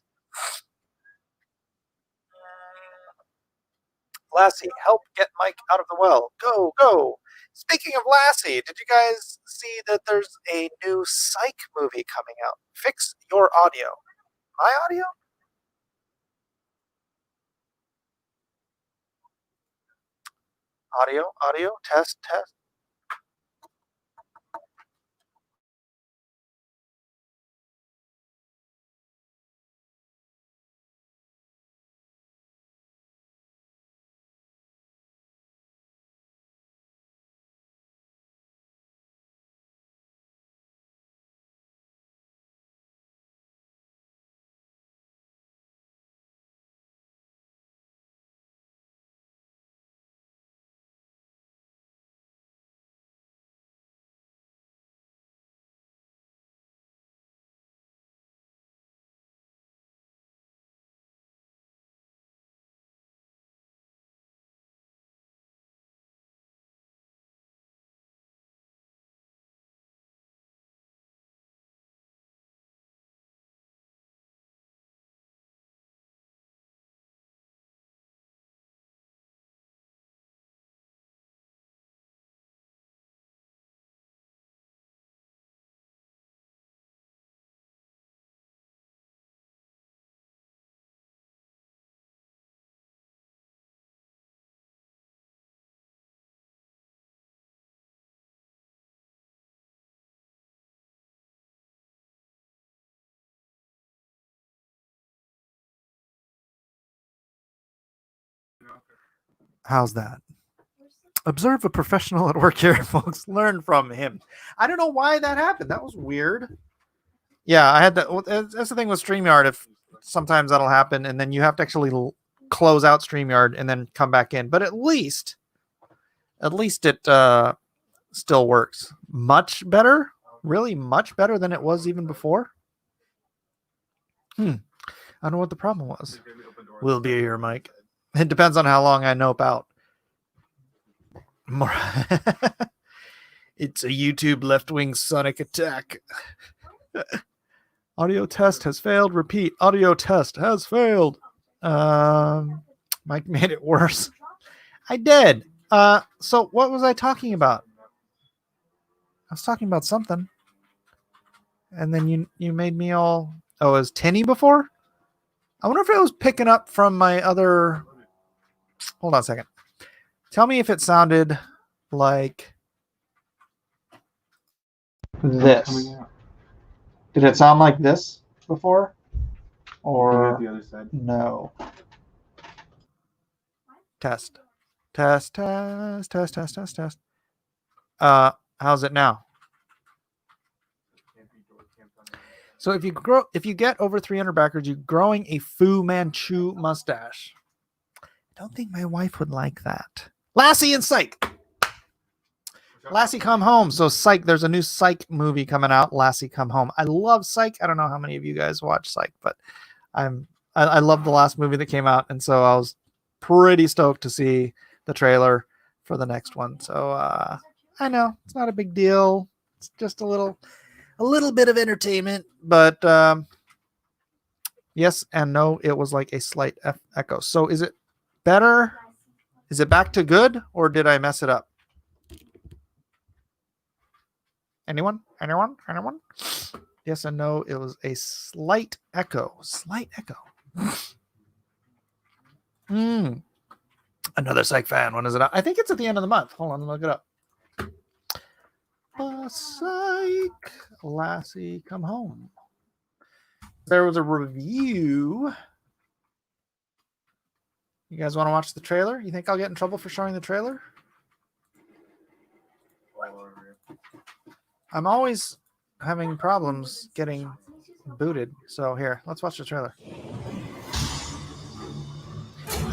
Lassie, help get Mike out of the well. Go. Speaking of Lassie, did you guys see that there's a new Psych movie coming out? Fix your audio. My audio? Audio, test. How's that? Observe a professional at work here, folks. Learn from him. I don't know why that happened. That was weird. Yeah, I had to. That's the thing with StreamYard. If sometimes that'll happen, and then you have to actually close out StreamYard and then come back in. But at least it still works. Much better. Really much better than it was even before. I don't know what the problem was. We'll be here, Mike. It depends on how long I nope out. More. It's a YouTube left-wing sonic attack. Audio test has failed. Repeat. Audio test has failed. Mike made it worse. I did. So what was I talking about? I was talking about something. And then you made me all... Oh, it was tinny before? I wonder if it was picking up from my other... Hold on a second. Tell me if it sounded like this. Did it sound like this before? Or the other side? No. Test. How's it now? So if you get over 300 backers, you're growing a Fu Manchu mustache. I don't think my wife would like that. Lassie and Psych. Lassie Come Home. So Psych, there's a new Psych movie coming out. Lassie Come Home. I love Psych. I don't know how many of you guys watch Psych, but I love the last movie that came out, and so I was pretty stoked to see the trailer for the next one. So I know it's not a big deal. It's just a little bit of entertainment, but yes and no, it was like a slight echo. So is it better? Is it back to good, or did I mess it up? Anyone? Yes and no, it was a slight echo. Another Psych fan. When is it out? I think it's at the end of the month. Hold on, let me look it up. Psych, Lassie Come Home. There was a review. You guys want to watch the trailer? You think I'll get in trouble for showing the trailer? I'm always having problems getting booted. So here, let's watch the trailer.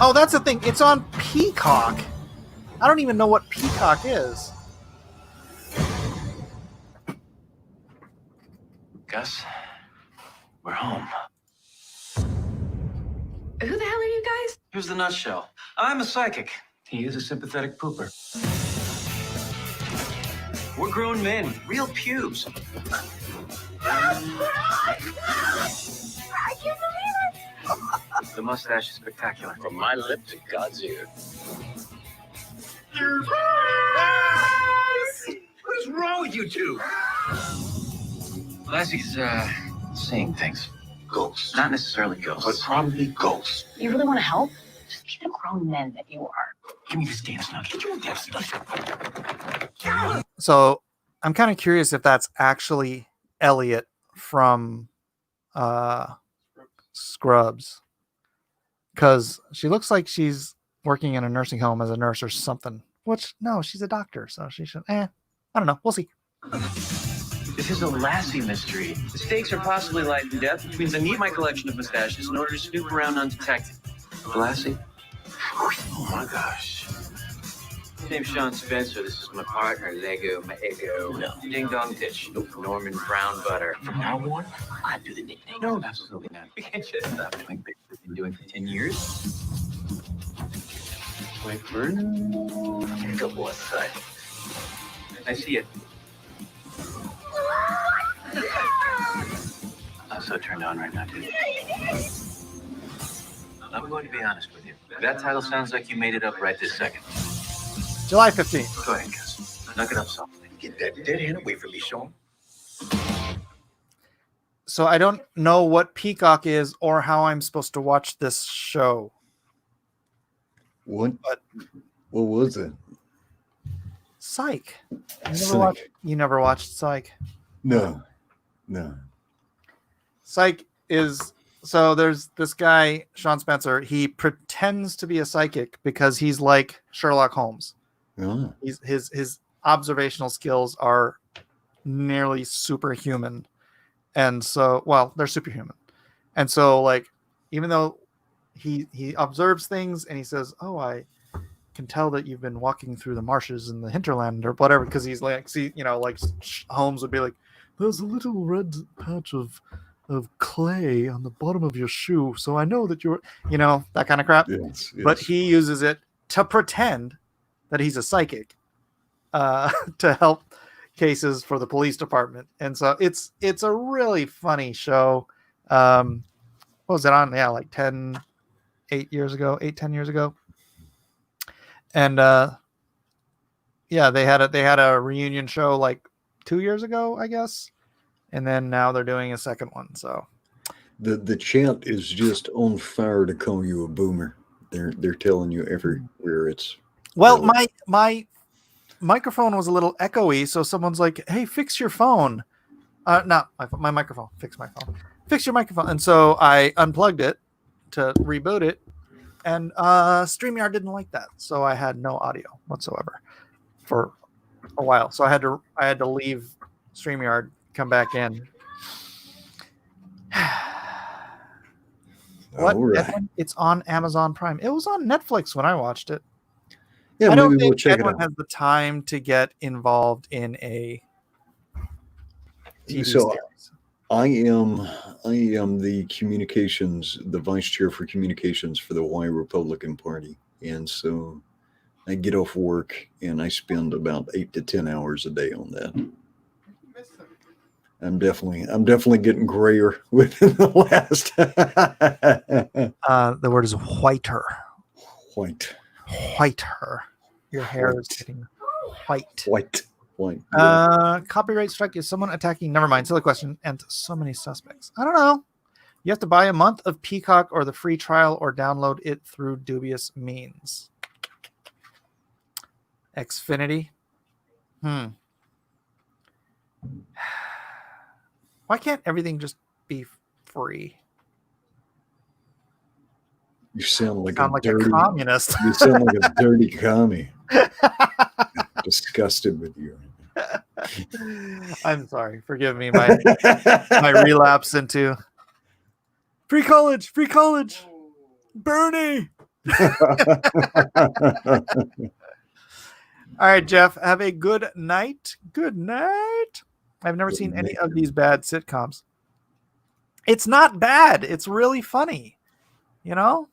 Oh, that's the thing. It's on Peacock. I don't even know what Peacock is. Gus, we're home. Who the hell are you guys? Here's the nutshell. I'm a psychic. He is a sympathetic pooper. We're grown men, real pubes. I can't believe it! The mustache is spectacular. From my lip to God's ear. What is wrong with you two? Lassie's, seeing things. Ghosts. Not necessarily ghosts. But probably ghosts. You really want to help? Just be the grown men that you are. Give me this damn stuff. Get your damn stuff. So I'm kind of curious if that's actually Elliot from Scrubs. Because she looks like she's working in a nursing home as a nurse or something. Which, no, she's a doctor, so she should... I don't know. We'll see. This is a Lassie mystery. The stakes are possibly life and death, which means I need my collection of mustaches in order to snoop around undetected. Lassie? Oh my gosh. My name's Sean Spencer. This is my partner, Lego, my ego. No. Ding Dong Ditch. Nope. Norman Brown Butter. From now on, I do the nickname. No, absolutely not. We can't just stop doing things we've been doing for 10 years. Wait for it. Go boy side. I see it. I'm so turned on right now, dude. I'm going to be honest with you. That title sounds like you made it up right this second. July 15th. Go ahead, Gus. Knock it up softly. Get that dead hand away from me, Sean. So I don't know what Peacock is or how I'm supposed to watch this show. What was it? Psych. You never watched Psych? No. Psych is... So there's this guy, Sean Spencer. He pretends to be a psychic because he's like Sherlock Holmes. Oh. His observational skills are nearly superhuman. And so, well, they're superhuman. And so, like, even though he observes things and he says, "Oh, I can tell that you've been walking through the marshes in the hinterland," or whatever, because he's like, like Holmes would be like, "There's a little red patch of clay on the bottom of your shoe, so I know that you're," that kind of crap. Yes. But he uses it to pretend that he's a psychic to help cases for the police department. And so it's a really funny show. What was it on? Yeah, like 10 years ago. And they had a reunion show like 2 years ago, I guess. And then now they're doing a second one. So the chat is just on fire to call you a boomer. They're telling you everywhere it's... Well, my microphone was a little echoey, so someone's like, "Hey, fix your phone." Not my microphone. Fix my phone. Fix your microphone. And so I unplugged it to reboot it, and StreamYard didn't like that, so I had no audio whatsoever for a while. So I had to leave StreamYard, come back in. What? All right. Edwin? It's on Amazon Prime. It was on Netflix when I watched it. Yeah, I don't maybe we'll think check it Edwin out. has the time to get involved in a TV So series. I am the vice chair for communications for the Hawaii Republican Party, and so I get off work and I spend about 8 to 10 hours a day on that. I'm definitely getting grayer within the last. The word is whiter. Whiter. Your hair is getting white. White. Yeah. Copyright strike is someone attacking. Never mind. Silly question. And so many suspects. I don't know. You have to buy a month of Peacock or the free trial or download it through dubious means. Xfinity. Why can't everything just be free? You sound like a communist. You sound like a dirty commie. Disgusted with you. I'm sorry. Forgive me. My relapse into free college. Bernie. All right, Jeff. Have a good night. Good night. I've never seen any of these bad sitcoms. It's not bad. It's really funny. You know,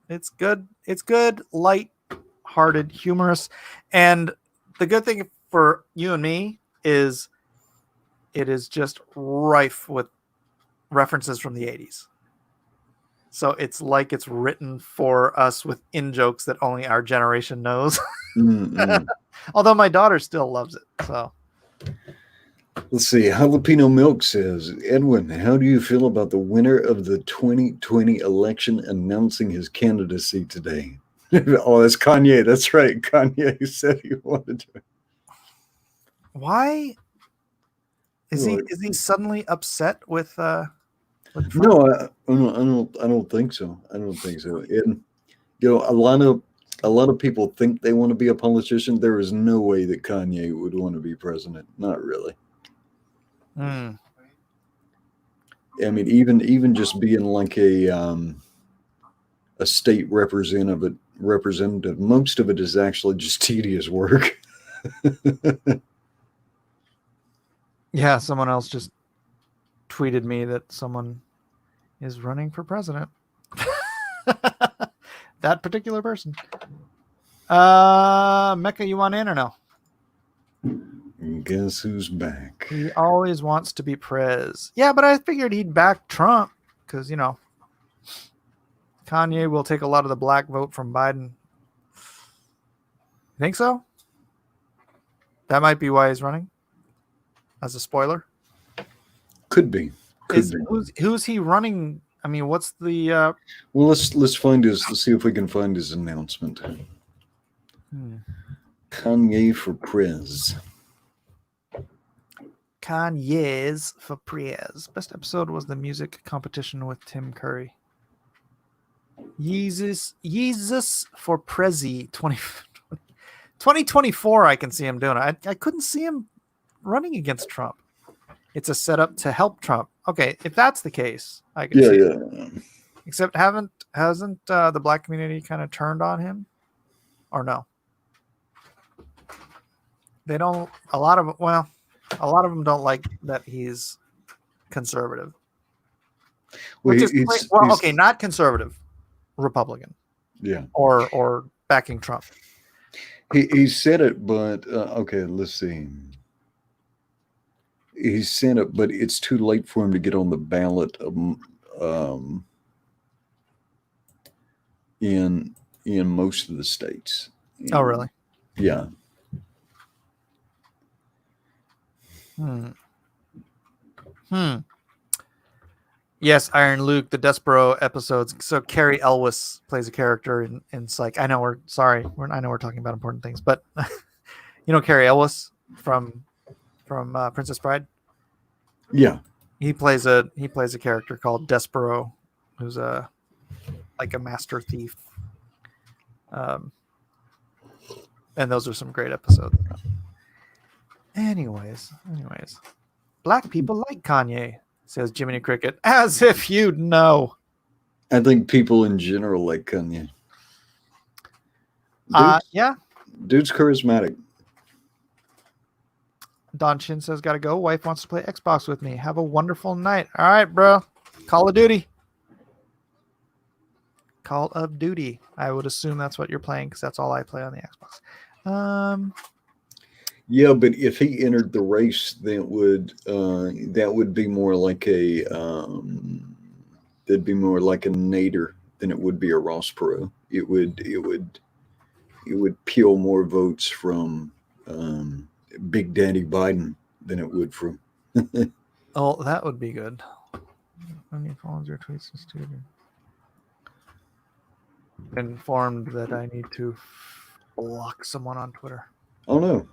it's good. It's good, light-hearted, humorous. And the good thing for you and me is it is just rife with references from the 80s. So it's like it's written for us with in-jokes that only our generation knows. Although my daughter still loves it. So let's see. Jalapeno Milk says, Edwin, how do you feel about the winner of the 2020 election announcing his candidacy today? Oh, that's Kanye. That's right. Kanye said he wanted to. Why is he suddenly upset with Trump? No, I don't think so. I don't think so. And a lot of people think they want to be a politician. There is no way that Kanye would want to be president. Not really. I mean, even just being like a state representative, most of it is actually just tedious work. Yeah, someone else just tweeted me that someone is running for president. That particular person. Mecca, you want in or no? Guess who's back? He always wants to be prez. Yeah, but I figured he'd back Trump because, Kanye will take a lot of the black vote from Biden. You think so? That might be why he's running. As a spoiler. Could be. Who's he running? I mean, what's the well, let's see if we can find his announcement. Kanye for prez. Kanye's for prez. Best episode was the music competition with Tim Curry. Jesus for Prezi 2024. I can see him doing it. I couldn't see him running against Trump. It's a setup to help Trump. Okay, if that's the case, I can see it. Except hasn't the black community kind of turned on him, or no? They don't. A lot of them don't like that he's conservative. Well, okay, not conservative, Republican. Yeah. Or backing Trump. He said it, but okay, let's see. He sent it, but it's too late for him to get on the ballot in most of the states. Oh, really? Yeah. Yes, Iron Luke, the Despero episodes. So Carrie Elwes plays a character in Psych. I know we're talking about important things, but Carrie Elwes from Princess Bride. Yeah, he plays a character called Despero, who's a master thief. And those are some great episodes. Anyways, black people like Kanye, says Jiminy Cricket, as if you'd know. I think people in general like Kanye. Yeah. Dude's charismatic. Don Chin says, "Gotta go. Wife wants to play Xbox with me. Have a wonderful night." All right, bro. Call of Duty. Call of Duty. I would assume that's what you're playing because that's all I play on the Xbox. Yeah, but if he entered the race, that would be more like a that'd be more like a Nader than it would be a Ross Perot. It would peel more votes from Big Daddy Biden than it would from. Oh, that would be good. How many follows your tweets and student? Informed that I need to block someone on Twitter. Oh no.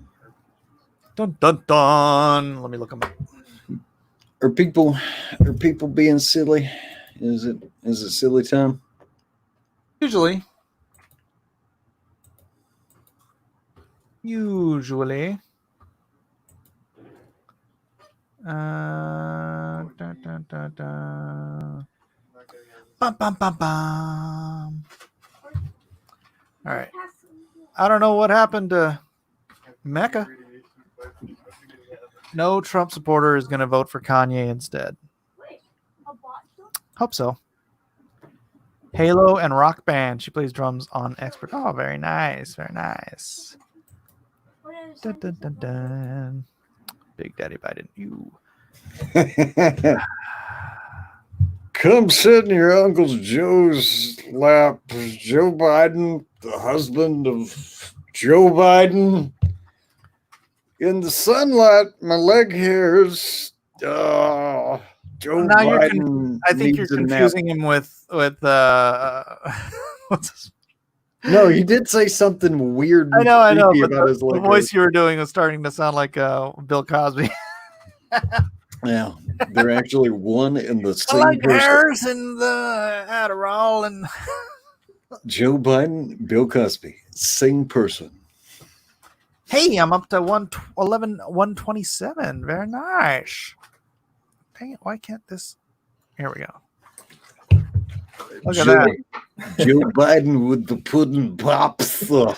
Dun dun dun. Let me look them up. Are people being silly? Is it silly time? Usually. Dun, dun, dun, dun. Bum, bum, bum, bum. All right. I don't know what happened to Mecca. No Trump supporter is going to vote for Kanye instead. Hope so. Halo and Rock Band. She plays drums on Expert. Oh, very nice. Very nice. Dun, dun, dun, dun. Big Daddy Biden. You. Come sit in your Uncle Joe's lap. Joe Biden, the husband of Joe Biden. In the sunlight, my leg hairs. Joe Now Biden. I think you're confusing him with what's his... No, he did say something weird. I know, but about his the leg voice you were doing was starting to sound like Bill Cosby. Yeah, they're actually one in the same like person. hairs and the Adderall and Joe Biden, Bill Cosby, same person. Hey, I'm up to 127. Very nice. Dang it, why can't this? Here we go. Look at that. Joe Biden with the pudding pops. Joe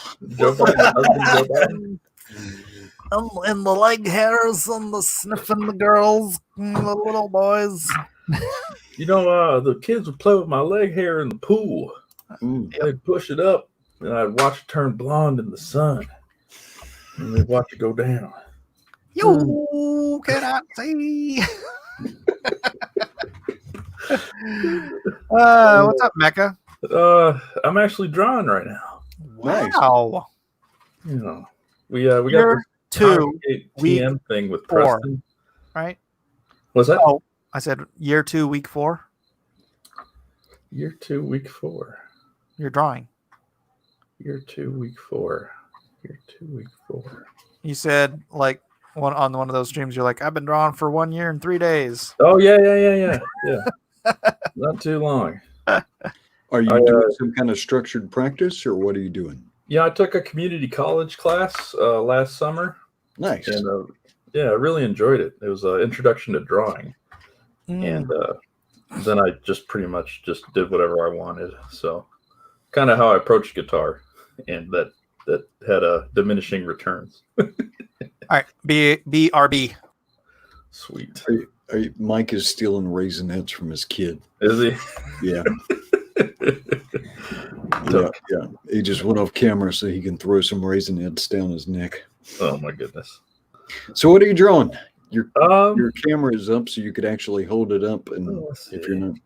Biden. And the leg hairs and the sniffing the girls and the little boys. You know, the kids would play with my leg hair in the pool. They'd push it up, and I'd watch it turn blonde in the sun. And they'd watch it go down. You cannot see. What's up, Mecca? I'm actually drawing right now. Wow. You know, we got this 2 TM thing with 4, Preston. right? Was that? Oh, I said year 2, week 4. Year 2, week 4. You're drawing. Year 2, week 4. Year 2, week 4. You said like on one of those streams, you're like, I've been drawing for 1 year and 3 days. Oh yeah. Not too long. Are you doing some kind of structured practice, or what are you doing? Yeah, I took a community college class last summer. Nice. And I really enjoyed it. It was an introduction to drawing. And then I just pretty much just did whatever I wanted. So kind of how I approached guitar, and that had diminishing returns. All right, BRB. Sweet. Mike is stealing Raisinets from his kid. Is he? Yeah. Yeah. He just went off camera so he can throw some Raisinets down his neck. Oh my goodness. So what are you drawing? Your camera is up, so you could actually hold it up, and if you're not.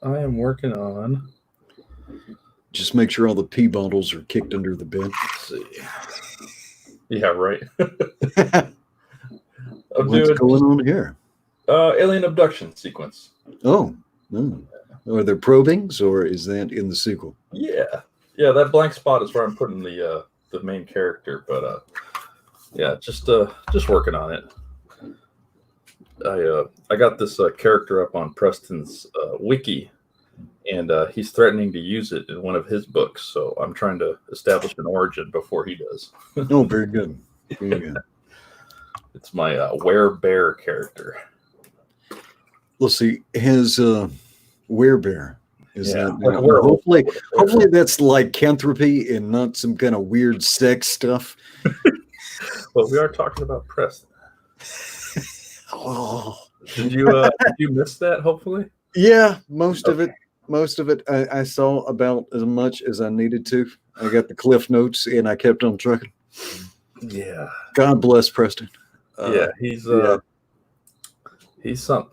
I am working on. Just make sure all the pee bottles are kicked under the bed. Let's see. Yeah, right. What's going on here? Alien abduction sequence. Oh, no. Are there probings, or is that in the sequel? Yeah. That blank spot is where I'm putting the main character, but just working on it. I got this character up on Preston's wiki, and he's threatening to use it in one of his books. So I'm trying to establish an origin before he does. Oh, very good. Very good. It's my werebear character. Let's see. His werebear. Is Yeah, that like a werewolf. hopefully that's lycanthropy and not some kind of weird sex stuff. Well, we are talking about Preston. Oh. Did you miss that? Hopefully. Yeah, most of it. Most of it I saw about as much as I needed to. I got the cliff notes and I kept on trucking. Yeah. God bless Preston. Yeah, he's something.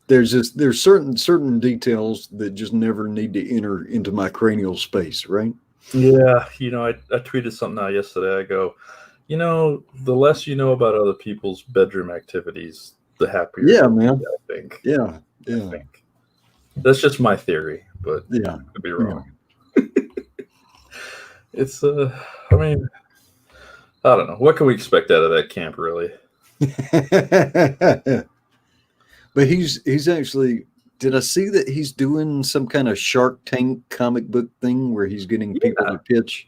There's certain details that just never need to enter into my cranial space, right? Yeah, I tweeted something out yesterday. I go, the less you know about other people's bedroom activities, the happier. Yeah, man. I think. Yeah. I think. That's just my theory, but yeah, I could be wrong. It's I mean, I don't know. What can we expect out of that camp, really? But he's actually. Did I see that he's doing some kind of Shark Tank comic book thing where he's getting people to pitch?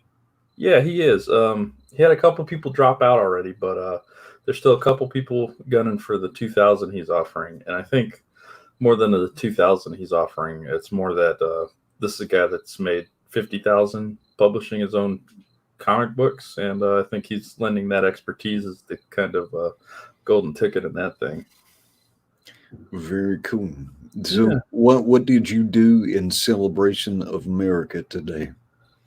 Yeah, he is. He had a couple people drop out already, but there's still a couple people gunning for the 2,000 he's offering, and I think more than the 2,000 he's offering, it's more that this is a guy that's made 50,000 publishing his own comic books, and I think he's lending that expertise as the kind of golden ticket in that thing. Very cool. So, what did you do in celebration of America today?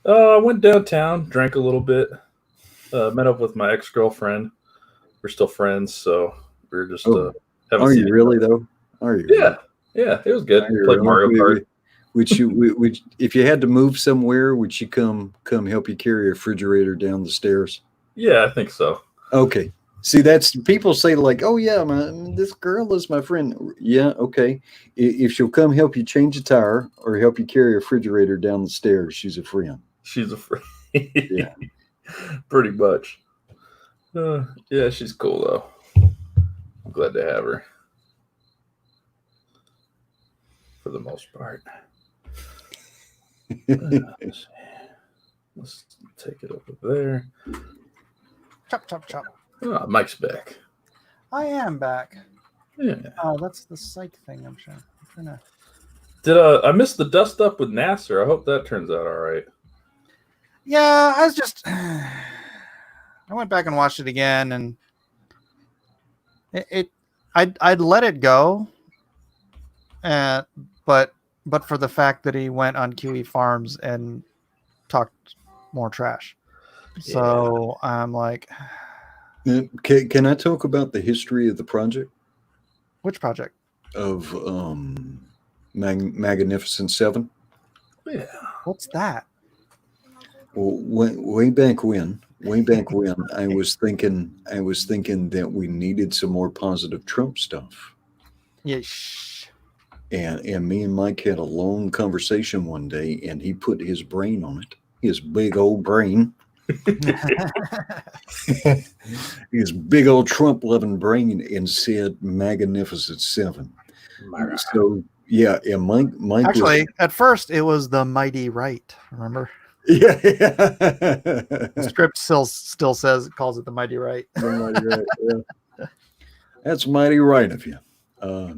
I went downtown, drank a little bit, met up with my ex-girlfriend. We're still friends, so we were just. Are you really though? Are you? Yeah, yeah. It was good. Played Mario Kart. Would if you had to move somewhere, would she come help you carry a refrigerator down the stairs? Yeah, I think so. Okay. See, that's people say like, "Oh yeah, this girl is my friend." Yeah, okay. If she'll come help you change a tire or help you carry a refrigerator down the stairs, she's a friend. She's a friend. Yeah, pretty much. Yeah, she's cool though. I'm glad to have her for the most part. Let's take it over there. Chop, chop, chop. Oh, Mike's back. I am back. Yeah. Oh, that's the psych thing. I'm trying to. Did I missed the dust up with Nasser? I hope that turns out all right. Yeah, I was just. I went back and watched it again, and I'd let it go, but for the fact that he went on QE Farms and talked more trash, so I'm like. Can I talk about the history of the project? Which project? Of MAGAnificent 7? Yeah. What's that? Well, way back when, I was thinking that we needed some more positive Trump stuff. Yes. And me and Mike had a long conversation one day, and he put his brain on it, his big old brain. His big old Trump loving brain, and said MAGAnificent 7. So and Mike actually at first it was the mighty right, remember? Yeah. The script still calls it the mighty right. The mighty right, yeah. That's mighty right of you. What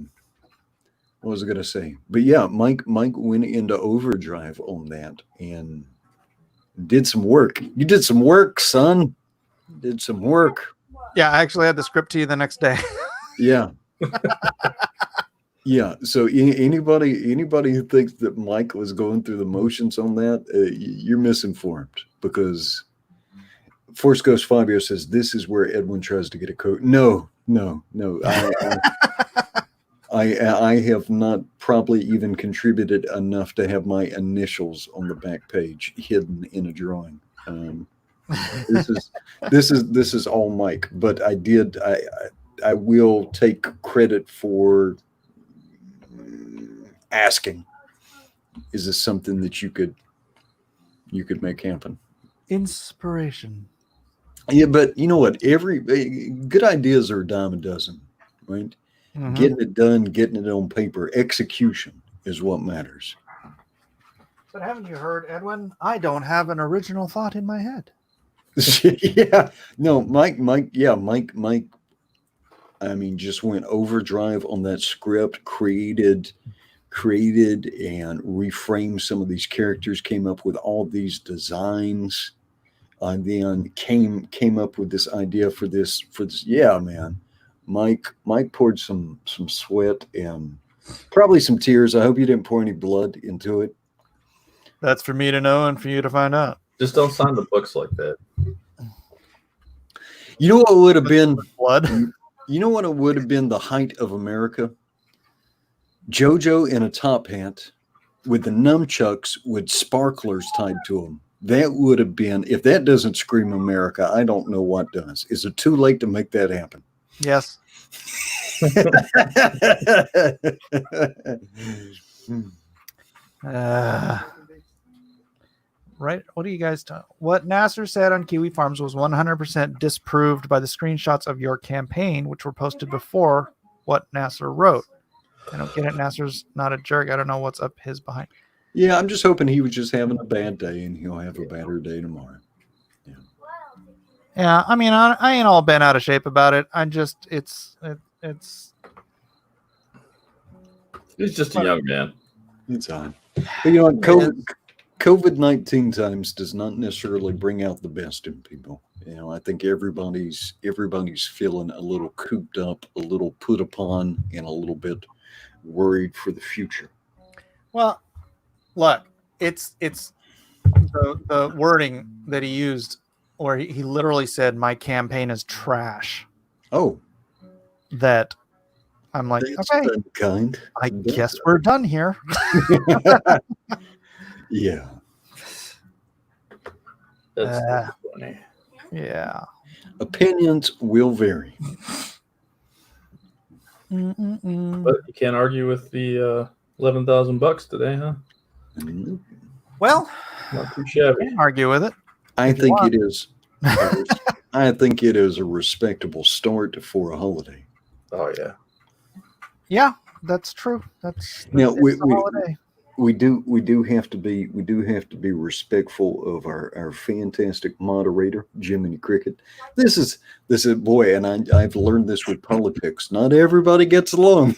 was I gonna say? But yeah, Mike went into overdrive on that and did some work. You did some work, son. Did some work. Yeah, I actually had the script to you the next day. Yeah. Yeah. So anybody who thinks that Mike was going through the motions on that, you're misinformed, because Force Ghost Fabio says this is where Edwin tries to get a coat. No. I have not probably even contributed enough to have my initials on the back page hidden in a drawing. This is all Mike, but I will take credit for asking, is this something that you could make happen? Inspiration. Yeah, but you know what? Every good ideas are a dime a dozen, right? Mm-hmm. Getting it done, getting it on paper, execution is what matters. But haven't you heard, Edwin? I don't have an original thought in my head. Yeah, no, Mike. Yeah, Mike. I mean, just went overdrive on that script, created and reframed some of these characters, came up with all these designs, and then came up with this idea for this. Yeah, man, Mike poured some sweat and probably some tears. I hope you didn't pour any blood into it. That's for me to know and for you to find out. Just don't sign the books like that. You know what would have been blood? You know what it would have been the height of America? JoJo in a top hat with the nunchucks with sparklers tied to them. That would have been, if that doesn't scream America, I don't know what does. Is it too late to make that happen? Yes. Right. What do you guys do? What Nasser said on Kiwi Farms was 100% disproved by the screenshots of your campaign, which were posted before what Nasser wrote. I don't get it. Nasser's not a jerk. I don't know what's up his behind. Yeah, I'm just hoping he was just having a bad day and he'll have a better day tomorrow. Yeah, I mean, I ain't all bent out of shape about it. I just, it's. He's just a young man. It's on. But you know, COVID-19 times does not necessarily bring out the best in people. You know, I think everybody's feeling a little cooped up, a little put upon, and a little bit worried for the future. Well, look, it's the wording that he used, where he literally said, "My campaign is trash." Oh, that I'm like, that's okay, kind. I guess we're done here. Yeah. That's funny. Yeah. Opinions will vary. But you can't argue with the $11,000 today, huh? Well, not too shabby. Can't argue with it. I think it is. I think it is a respectable start for a holiday. Oh yeah. Yeah, that's true. That's Now it's a holiday. we do have to be respectful of our fantastic moderator, Jiminy Cricket. This is boy, and I've learned this with politics. Not everybody gets along.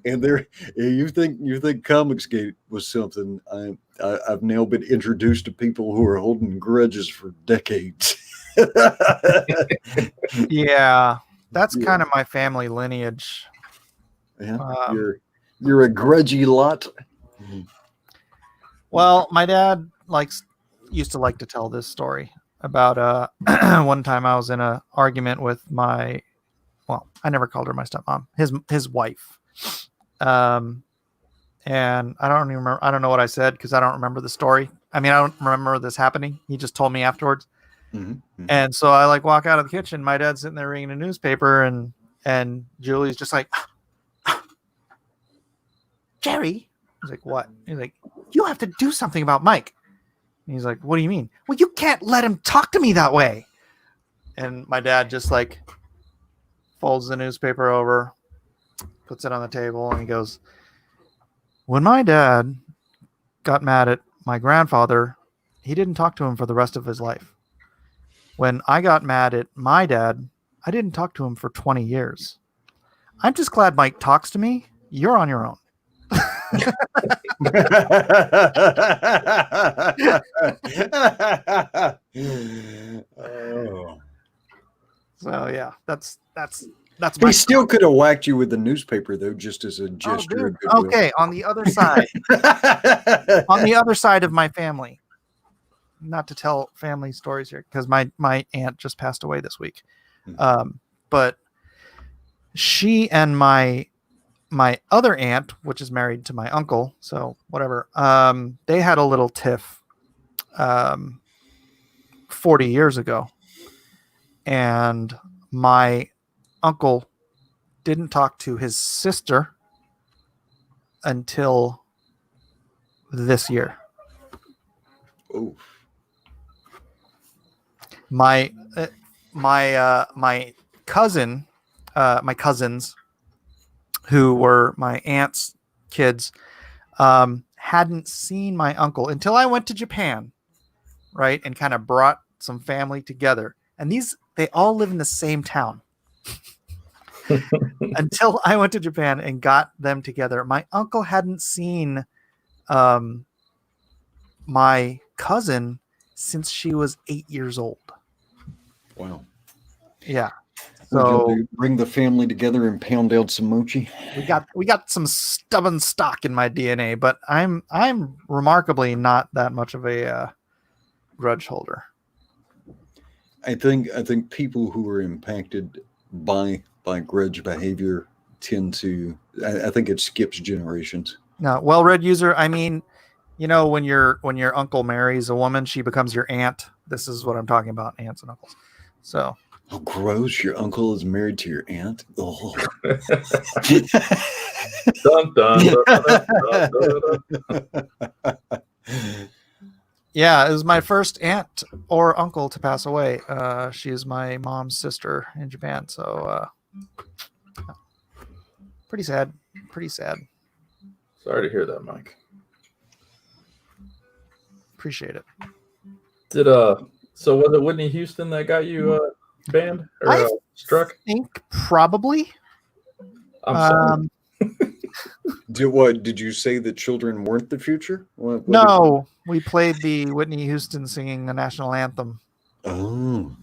And you think Comicsgate was something. I've now been introduced to people who are holding grudges for decades. Yeah, that's kind of my family lineage. Yeah, you're a grudgy lot. Well, my dad used to like to tell this story about one time I was in an argument with I never called her my stepmom, his wife. And I don't even remember. I don't know what I said because I don't remember the story. I mean, I don't remember this happening. He just told me afterwards. Mm-hmm. And so I walk out of the kitchen. My dad's sitting there reading a newspaper, and Julie's just like, Jerry. He's like, what? He's like, you have to do something about Mike. And he's like, what do you mean? Well, you can't let him talk to me that way. And my dad just folds the newspaper over, puts it on the table, and he goes, when my dad got mad at my grandfather, he didn't talk to him for the rest of his life. When I got mad at my dad, I didn't talk to him for 20 years. I'm just glad Mike talks to me. You're on your own. So yeah, that's he still could have whacked you with the newspaper though, just as a gesture of goodwill. Okay, on the other side of my family, not to tell family stories here because my aunt just passed away this week. But she and my other aunt, which is married to my uncle, so whatever, they had a little tiff 40 years ago. And my uncle didn't talk to his sister until this year. Oh. My cousins, who were my aunt's kids, hadn't seen my uncle until I went to Japan, right, and kind of brought some family together. And these they all live in the same town. Until I went to Japan and got them together. My uncle hadn't seen my cousin since she was 8 years old. Wow. Yeah. We're So going to bring the family together and pound out some mochi. we got some stubborn stock in my DNA, but I'm remarkably not that much of a grudge holder. I think people who are impacted by grudge behavior tend to. I think it skips generations. No, well-read user. I mean, you know, when your uncle marries a woman, she becomes your aunt. This is what I'm talking about, aunts and uncles. So. Oh, gross! Your uncle is married to your aunt. Oh. Dun, dun, dun, dun, dun, dun. Yeah, it was my first aunt or uncle to pass away. She is my mom's sister in Japan. So pretty sad. Pretty sad. Sorry to hear that, Mike. Appreciate it. Did so was it Whitney Houston that got you banned or struck? I think probably. I'm sorry. Did you say that children weren't the future? What no, we played the Whitney Houston singing the national anthem. Oh.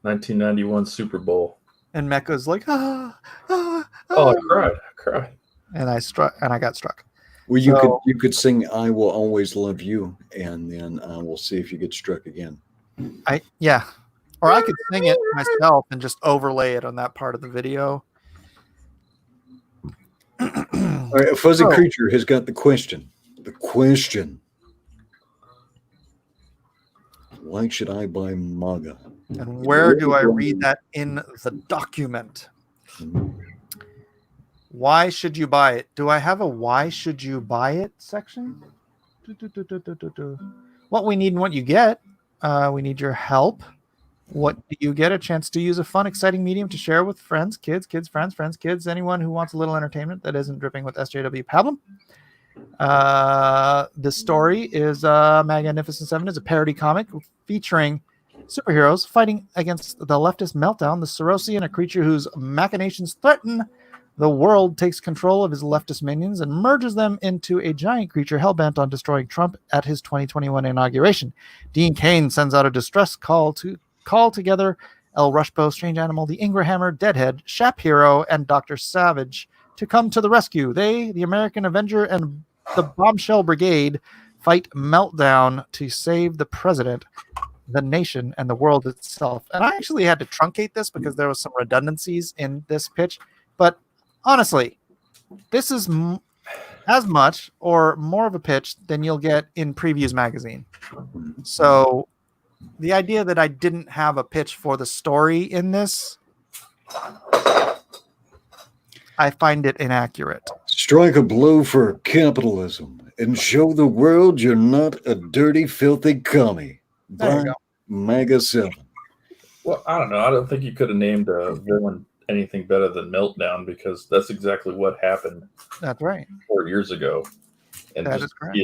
1991 Super Bowl. And Mecca's like, Oh, I cried. And I got struck. Well, you could sing "I Will Always Love You," and then we'll see if you get struck again. Or I could sing it myself and just overlay it on that part of the video. All right, a fuzzy creature has got the question. The question: why should I buy MAGA? And where do I read that in the document? Why should you buy it? Do I have a why should you buy it section? What we need and what you get. We need your help. What do you get? A chance to use a fun, exciting medium to share with friends, kids, friends, kids, anyone who wants a little entertainment that isn't dripping with SJW pablum. The story is MAGAnificent 7 is a parody comic featuring superheroes fighting against the leftist meltdown, the Sorosian, a creature whose machinations threaten the world, takes control of his leftist minions and merges them into a giant creature hell-bent on destroying Trump at his 2021 inauguration. Dean Cain sends out a distress call to call together El Rushbo, Strange Animal, the Ingrahammer, Deadhead, Shap Hero, and Dr. Savage to come to the rescue. They, the American Avenger, and the Bombshell Brigade fight Meltdown to save the president, the nation, and the world itself. And I actually had to truncate this because there was some redundancies in this pitch. But honestly, this is as much or more of a pitch than you'll get in Previews magazine. So the idea that I didn't have a pitch for the story in this, I find it inaccurate. Strike a blow for capitalism and show the world you're not a dirty, filthy commie. There you go. MAGA 7. Well, I don't know. I don't think you could have named a villain anything better than Meltdown, because that's exactly what happened. That's right. 4 years ago, and That just is correct.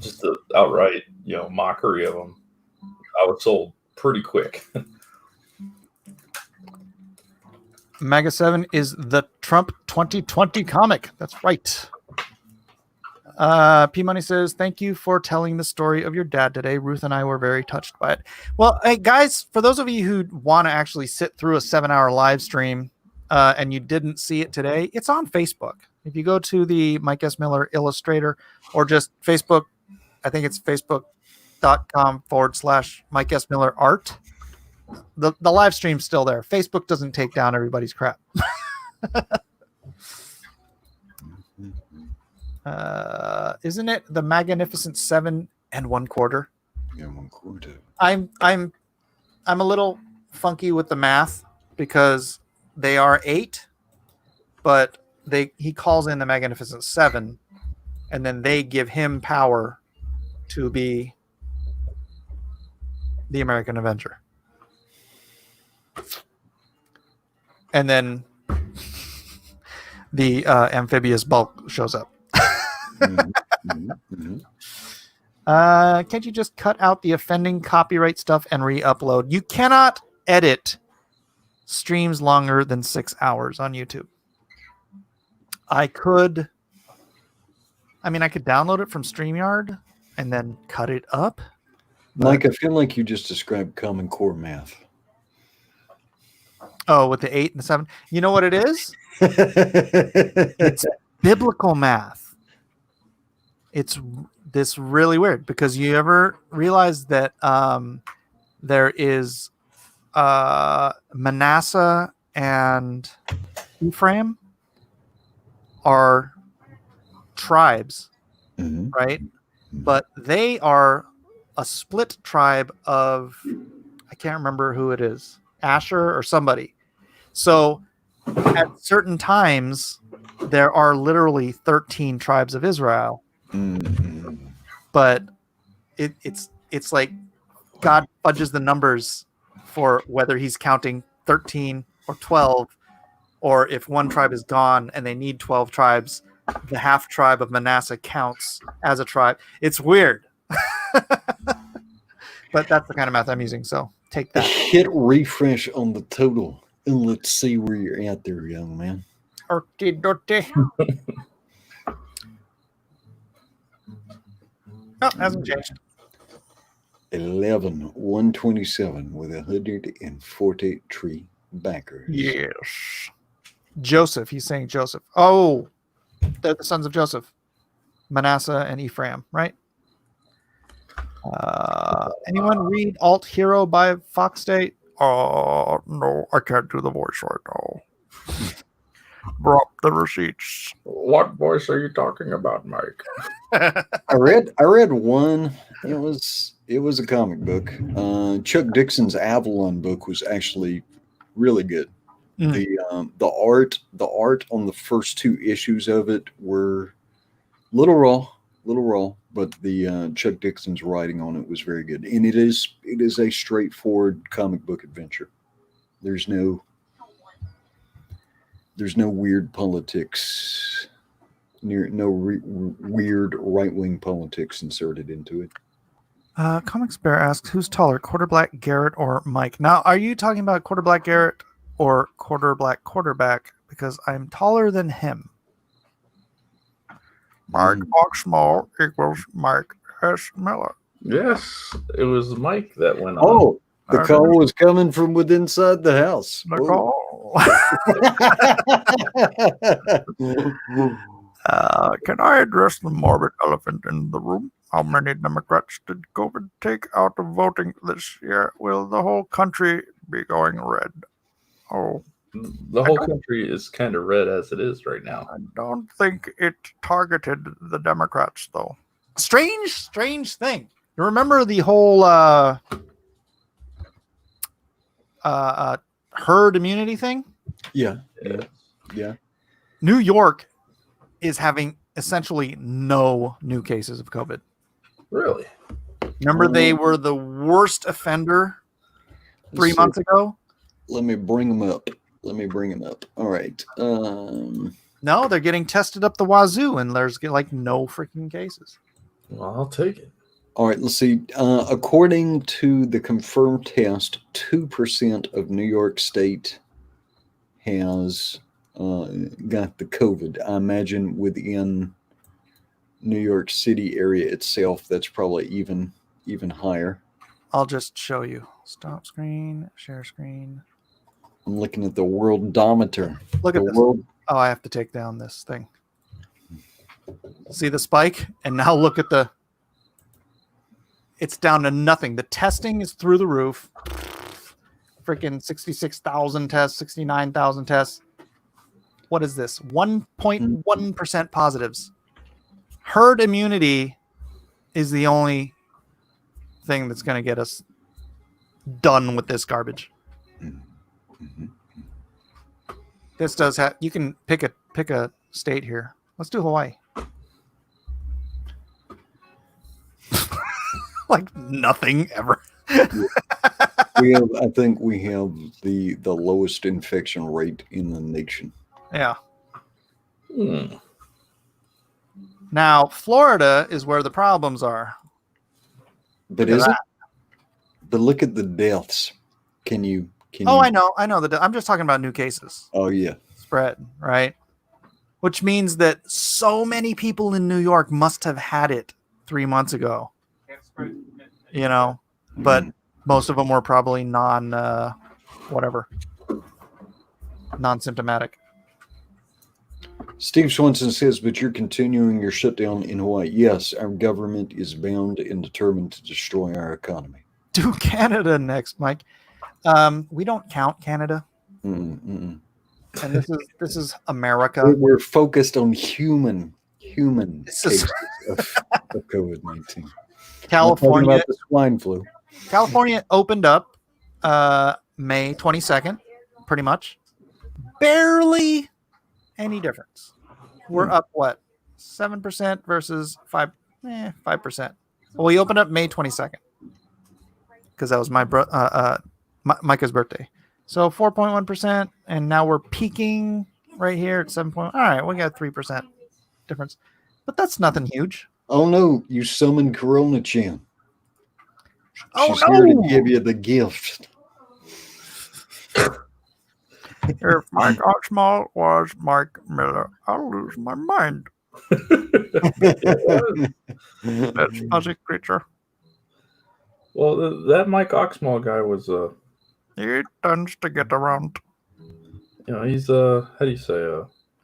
just the outright, mockery of him. I was sold pretty quick. MAGA 7 is the Trump 2020 comic. That's right. P Money says, thank you for telling the story of your dad today. Ruth and I were very touched by it. Well, hey, guys, for those of you who want to actually sit through a 7-hour live stream and you didn't see it today, it's on Facebook. If you go to the Mike S. Miller Illustrator or just Facebook, I think it's facebook.com/Mike S. Miller Art. The live stream's still there. Facebook doesn't take down everybody's crap. Isn't it the MAGAnificent 7 1/4? Yeah, 1/4. I'm a little funky with the math because they are 8, but he calls in the MAGAnificent 7, and then they give him power to be the American Avenger. And then the amphibious bulk shows up. Can't you just cut out the offending copyright stuff and re-upload? You cannot edit streams longer than 6 hours on YouTube. I could download it from StreamYard and then cut it up. Mike, I feel like you just described Common Core math. Oh, with the 8 and the 7. You know what it is? It's biblical math. It's this really weird because you ever realize that there is Manasseh and Ephraim are tribes, right? But they are a split tribe of, I can't remember who it is, Asher or somebody. So at certain times, there are literally 13 tribes of Israel. But it's like God fudges the numbers for whether he's counting 13 or 12, or if one tribe is gone and they need 12 tribes, the half tribe of Manasseh counts as a tribe. It's weird. But that's the kind of math I'm using, so take that. Hit refresh on the total and let's see where you're at there, young man. Dirty. Oh, hasn't changed. 11,127 with 143 backers. Yes. Joseph. He's saying Joseph. Oh, they're the sons of Joseph. Manasseh and Ephraim, right? Anyone read Alt Hero by Fox State? Oh, no, I can't do the voice right now. Drop the receipts. What voice are you talking about, Mike? I read one. It was a comic book. Chuck Dixon's Avalon book was actually really good. The art on the first 2 issues of it were little raw, but the Chuck Dixon's writing on it was very good. And it is a straightforward comic book adventure. There's no weird politics, weird right-wing politics inserted into it. Comics Bear asks, who's taller, Quarterblack Garrett or Mike? Now, are you talking about Quarterblack Garrett or Quarterblack Quarterback? Because I'm taller than him. Mike Oxmall equals Mike S. Miller. Yes, it was Mike that went on. Oh, the call was coming from within inside the house. Can I address the morbid elephant in the room? How many Democrats did COVID take out of voting this year? Will the whole country be going red? Oh, the whole country is kind of red as it is right now. I don't think it targeted the Democrats, though. Strange thing. You remember the whole herd immunity thing? Yeah. New York is having essentially no new cases of COVID. Really? Remember they were the worst offender 3 months ago? Let me bring them up. All right. No, they're getting tested up the wazoo, and there's like no freaking cases. Well, I'll take it. All right, let's see. According to the confirmed test, 2% of New York State has got the COVID. I imagine within New York City area itself, that's probably even higher. I'll just show you. Stop screen, share screen. I'm looking at the worldometer. Look at this. Oh, I have to take down this thing. See the spike? And now look at the... It's down to nothing. The testing is through the roof. Freaking 66,000 tests, 69,000 tests. What is this? 1.1% positives. Herd immunity is the only thing that's going to get us done with this garbage. This does have... You can pick a state here. Let's do Hawaii. Like nothing ever. I think we have the lowest infection rate in the nation. Yeah. Now, Florida is where the problems are. But is it? But look at the deaths. Can you I know. I'm just talking about new cases. Oh yeah. Spread, right? Which means that so many people in New York must have had it 3 months ago. You know, but most of them were probably non-symptomatic. Steve Swenson says, but you're continuing your shutdown in Hawaii. Yes, our government is bound and determined to destroy our economy. Do Canada next, Mike. We don't count Canada. And this is America. We're focused on human cases of COVID-19. California, about the swine flu. California opened up May 22nd, pretty much. Barely any difference. We're up what? 7% versus 5%. Well, we opened up May 22nd because that was Micah's birthday. So 4.1%, and now we're peaking right here at 7. All right, we got 3% difference, but that's nothing huge. Oh no, you summoned Corona Chan. She's no! here to give you the gift. If Mike Oxmall was Mike Miller, I'll lose my mind. That's fuzzy creature. Well, that Mike Oxmall guy was he tends to get around. You know, he's how do you say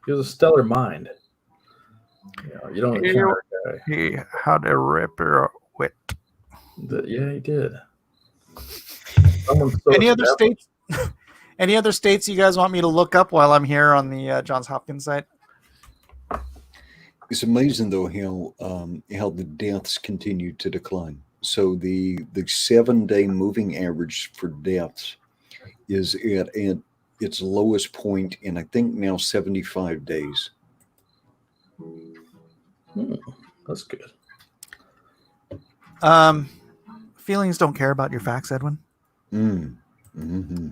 he was a stellar mind. You know, you don't encounter a guy. He had a rapier wit. Yeah, he did. Any other states? Any other states you guys want me to look up while I'm here on the Johns Hopkins site? It's amazing though how the deaths continue to decline. So the 7-day moving average for deaths is at its lowest point in I think now 75 days. That's good. Feelings don't care about your facts, Edwin. Mm-hmm.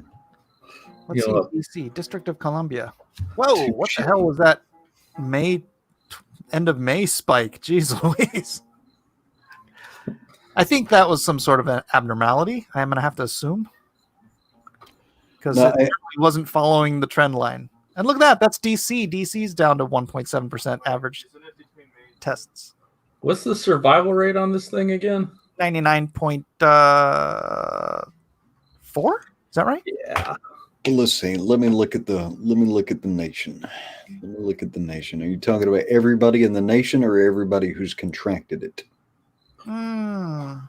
Let's see, DC, District of Columbia. Whoa, what the hell was that end of May spike? Jeez Louise. I think that was some sort of an abnormality, I'm going to have to assume. Because it wasn't following the trend line. And look at that, that's DC. DC's down to 1.7% average tests. What's the survival rate on this thing again? 99.4? Is that right? Yeah. Let's see. Let me look at the nation. Let me look at the nation. Are you talking about everybody in the nation or everybody who's contracted it? Right.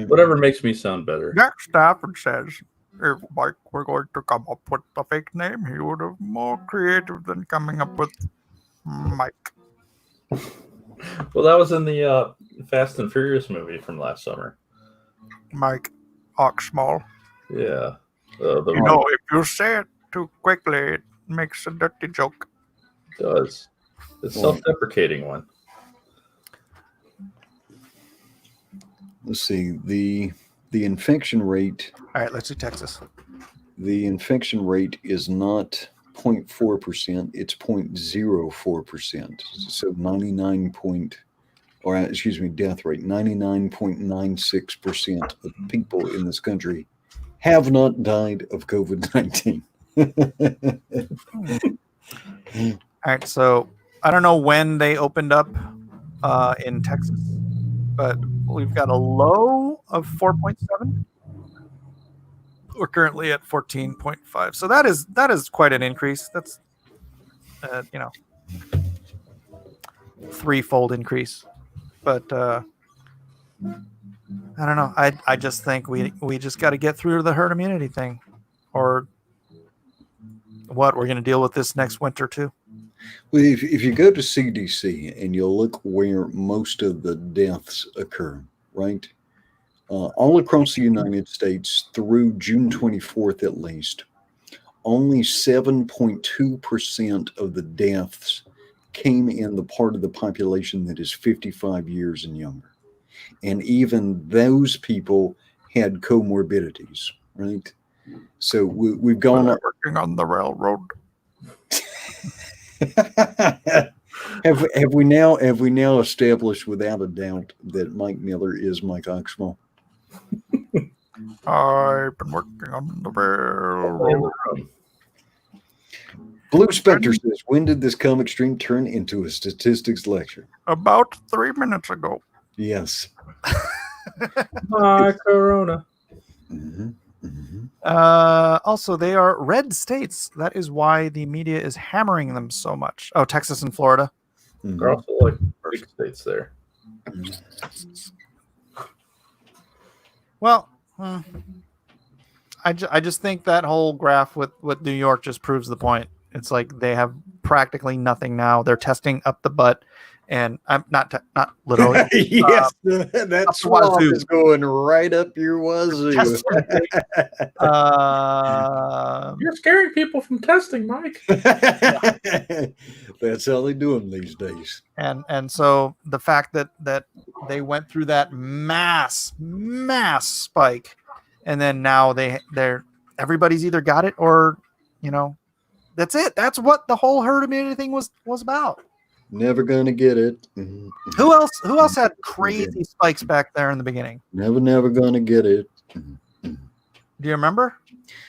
Whatever makes me sound better. Jack Stafford says, if Mike were going to come up with a fake name, he would have more creative than coming up with Mike. Well, that was in the Fast and Furious movie from last summer. Mike Oxmall. Yeah. If you say it too quickly, it makes a dirty joke. It does. It's a self-deprecating one. Let's see. The infection rate. All right, let's do Texas. The infection rate is not 0.4%, it's 0.04%. So death rate, 99.96% of people in this country have not died of COVID-19. All right, so I don't know when they opened up in Texas, but we've got a low of 4.7. We're currently at 14.5. So that is quite an increase. That's threefold increase. But I don't know. I just think we just got to get through the herd immunity thing, or what we're going to deal with this next winter too. Well, if you go to CDC and you look where most of the deaths occur, right? All across the United States through June 24th at least, only 7.2% of the deaths came in the part of the population that is 55 years and younger. And even those people had comorbidities, right? So we've gone up. Working on the railroad. Have we now established without a doubt that Mike Miller is Mike Oxmall? I've been working on the railroad. Blue Spectre says, when did this comic stream turn into a statistics lecture? About 3 minutes ago. Yes. My Corona. Also, they are red states. That is why the media is hammering them so much. Oh, Texas and Florida. They're also like big states there. Well, I just think that whole graph with New York just proves the point. It's like they have practically nothing now. They're testing up the butt, and I'm not literally. Yes, that swab is going right up your wazoo. You're scaring people from testing, Mike. That's how they do them these days. And so the fact that they went through that mass spike, and then now they're everybody's either got it or that's it. That's what the whole herd immunity thing was about. Never gonna get it. Who else had crazy spikes back there in the beginning? Never gonna get it. Do you remember?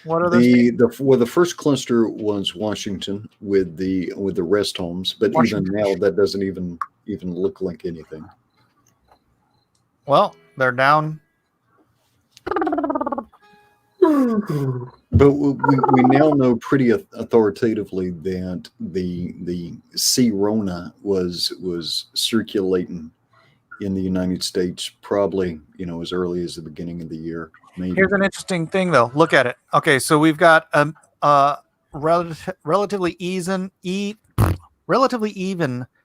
What are those? The first cluster was Washington with the rest homes, but even now that doesn't even look like anything. Well, they're down. But we now know pretty authoritatively that the C-Rona was circulating in the United States probably as early as the beginning of the year. Maybe. Here's an interesting thing, though. Look at it. Okay, so we've got a relatively even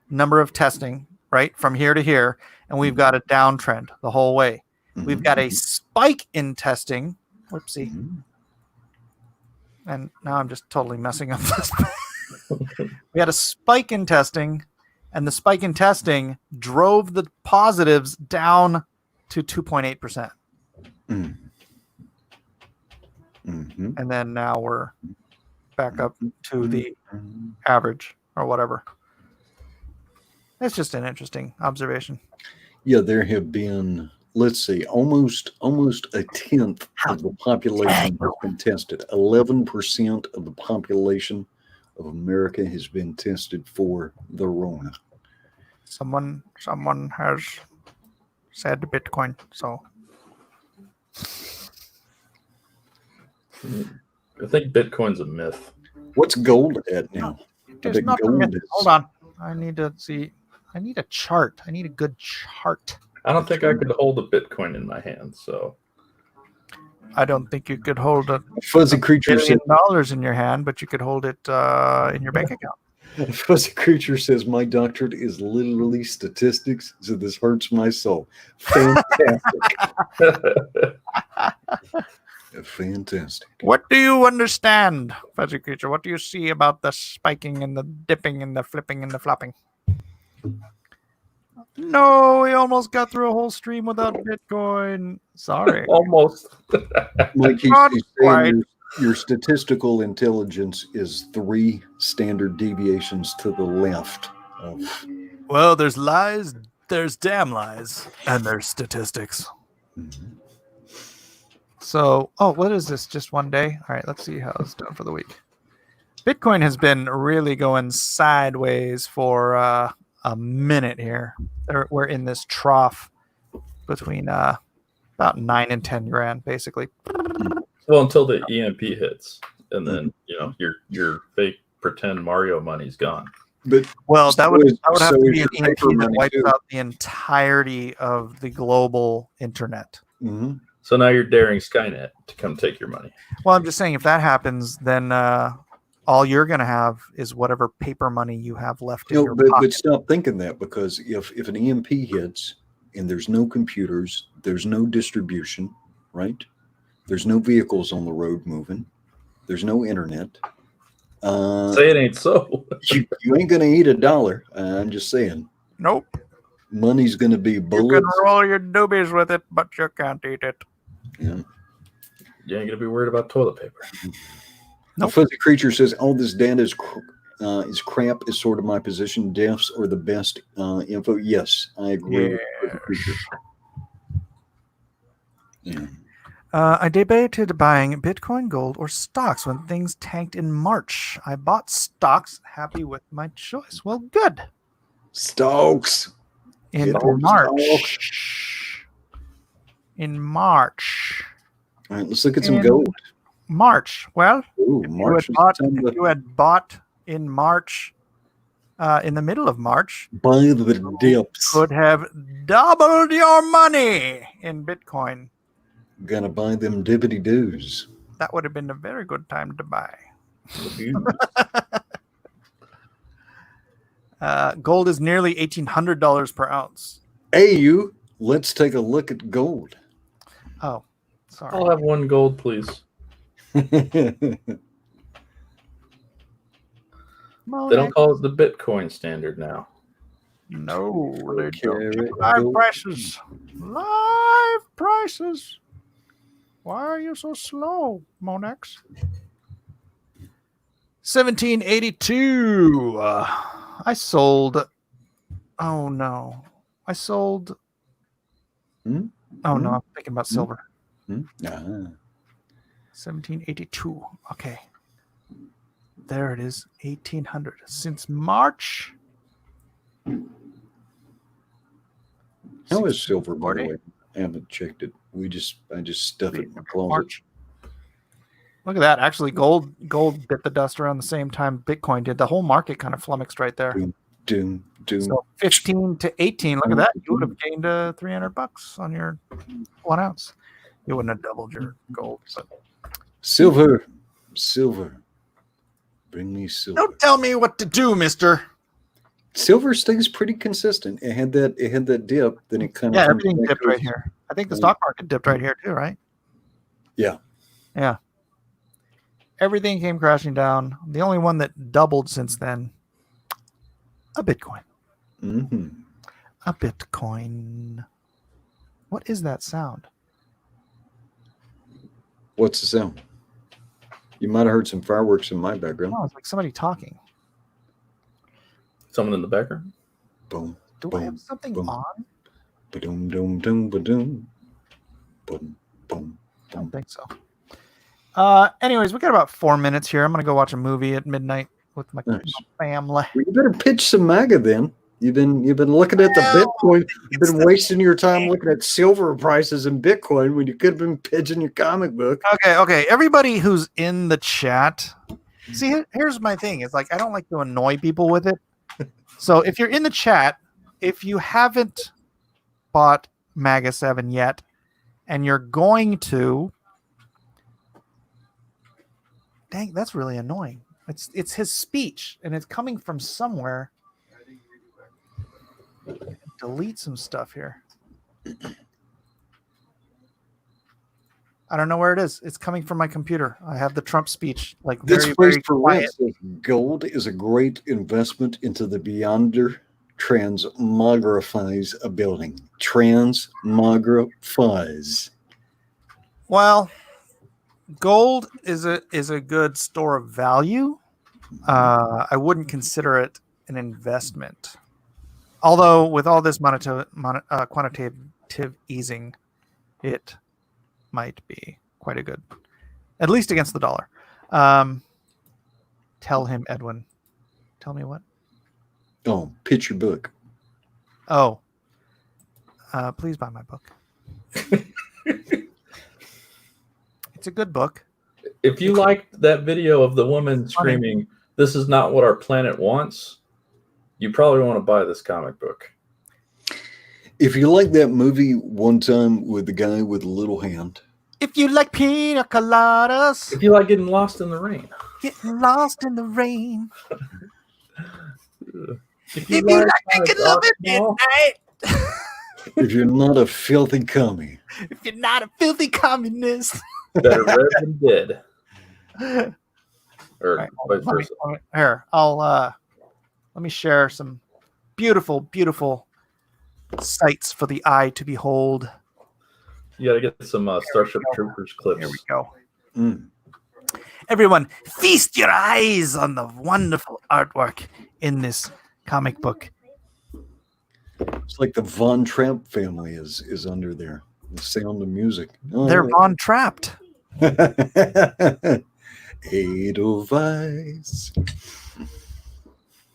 number of testing, right, from here to here, and we've got a downtrend the whole way. We've got a spike in testing. Whoopsie. And now I'm just totally messing up this. We had a spike in testing, and the spike in testing drove the positives down to 2.8%. And then now we're back up to the average or whatever. It's just an interesting observation. Yeah, there have been, let's see, almost a tenth of the population has been tested. 11% of the population of America has been tested for the Rona. Someone has said Bitcoin, so I think Bitcoin's a myth. What's gold at now? It's not a myth. Hold on. I need to see. I need a chart. I need a good chart. I don't think I could hold a Bitcoin in my hand, so I don't think you could hold a fuzzy creature $1 billion in your hand, but you could hold it in your bank account. Fuzzy creature says my doctorate is literally statistics, so this hurts my soul. Fantastic. Fantastic. What do you understand, Fuzzy creature? What do you see about the spiking and the dipping and the flipping and the flopping? No, we almost got through a whole stream without Bitcoin. Sorry. Almost. Mike, he's saying your statistical intelligence is 3 standard deviations to the left of. Well, there's lies, there's damn lies, and there's statistics. So, what is this? Just one day? All right, let's see how it's done for the week. Bitcoin has been really going sideways for a minute here. We're in this trough between about 9 and 10 grand, basically. Well, until the EMP hits, and then your fake pretend Mario money's gone. But that would have to be an EMP that wipes out the entirety of the global internet. Mm-hmm. So now you're daring Skynet to come take your money. Well, I'm just saying, if that happens, then all you're going to have is whatever paper money you have left in your pocket. But stop thinking that, because if an EMP hits and there's no computers, there's no distribution, right? There's no vehicles on the road moving. There's no internet. Say it ain't so. you ain't going to eat $1. I'm just saying. Nope. Money's going to be bullets. You can roll your doobies with it, but you can't eat it. Yeah. You ain't going to be worried about toilet paper. Nope. Fuzzy creature says all this data is crap. Is sort of my position. Deaths are the best info. Yes, I agree with Fuzzy creature. Yeah. I debated buying Bitcoin, gold, or stocks when things tanked in March. I bought stocks. Happy with my choice. Well, good. Stokes. In March. In March. All right, let's look at some gold. March. Well, Ooh, if you had bought in March, in the middle of March, buy the dips. Could have doubled your money in Bitcoin. Gonna buy them dibbity doos. That would have been a very good time to buy. Gold is nearly $1,800 per ounce. Hey, you. Let's take a look at gold. Oh, sorry. I'll have one gold, please. They don't call it the Bitcoin standard now. No, they don't. Live prices. Live prices. Why are you so slow, Monex? 1782. I sold. Oh no. I sold. Oh no, I'm thinking about silver. 1782. Okay. There it is. 1800. Since March. How is silver, by the way? I haven't checked it. I just stuff it in my closet. March. Look at that. Actually, gold bit the dust around the same time Bitcoin did. The whole market kind of flummoxed right there. Doom. So 15 to 18. Look at that. You would have gained $300 on your 1 ounce. You wouldn't have doubled your gold. But... Silver. Bring me silver. Don't tell me what to do, mister. Silver stays pretty consistent. It had that dip, then it kind of everything dipped right here. I think the stock market dipped right here too, right? Yeah. Everything came crashing down. The only one that doubled since then, a Bitcoin. A Bitcoin. What is that sound? What's the sound? You might have heard some fireworks in my background. Oh, it's like somebody talking. Someone in the background? Boom. Do I have something on? Ba-doom, doom, doom, ba-doom. Boom, boom. I don't think so. Anyways, we got about 4 minutes here. I'm gonna go watch a movie at midnight with my family. Well, you better pitch some MAGA then. You've been looking at the Bitcoin. You've been wasting your time looking at silver prices and Bitcoin when you could have been pitching your comic book. Okay. Everybody who's in the chat. See, here's my thing. It's like I don't like to annoy people with it. So if you're in the chat, if you haven't bought MAGA 7 yet, and you're going to, dang, that's really annoying. It's his speech, and it's coming from somewhere. Delete some stuff here. I don't know where it is. It's coming from my computer. I have the Trump speech, like very, very quiet. Gold is a great investment into the Beyonder transmogrifies a building. Transmogrifies. Well, gold is a good store of value. I wouldn't consider it an investment. Although with all this quantitative easing, it might be quite a good, at least against the dollar. Tell him, Edwin. Tell me what? Oh, pitch your book. Oh, please buy my book. It's a good book. If you liked that video of the woman screaming, "This is not what our planet wants," you probably want to buy this comic book. If you like that movie One Time with the guy with a little hand. If you like pina coladas. If you like getting lost in the rain. Getting lost in the rain. If you like making love at midnight. If you're not a filthy commie. If you're not a filthy communist. Better red than dead. Or vice versa. Here, let me share some beautiful, beautiful sights for the eye to behold. You got to get some Starship Troopers clips. Here we go. Everyone, feast your eyes on the wonderful artwork in this comic book. It's like the Von Trapp family is under there. The sound of music. They're Von Trapped. Edelweiss.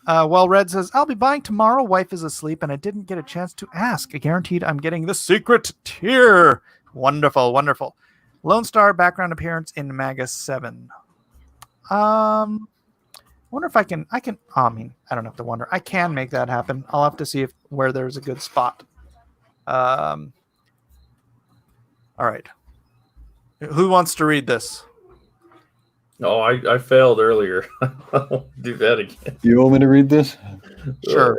Well, Red says, I'll be buying tomorrow. Wife is asleep, and I didn't get a chance to ask. I guaranteed I'm getting the secret tier. Wonderful, wonderful. Lone Star background appearance in MAGA 7. I wonder if I can. I mean, I don't have to wonder. I can make that happen. I'll have to see where there's a good spot. All right. Who wants to read this? Oh, I failed earlier. I'll do that again. You want me to read this? Sure.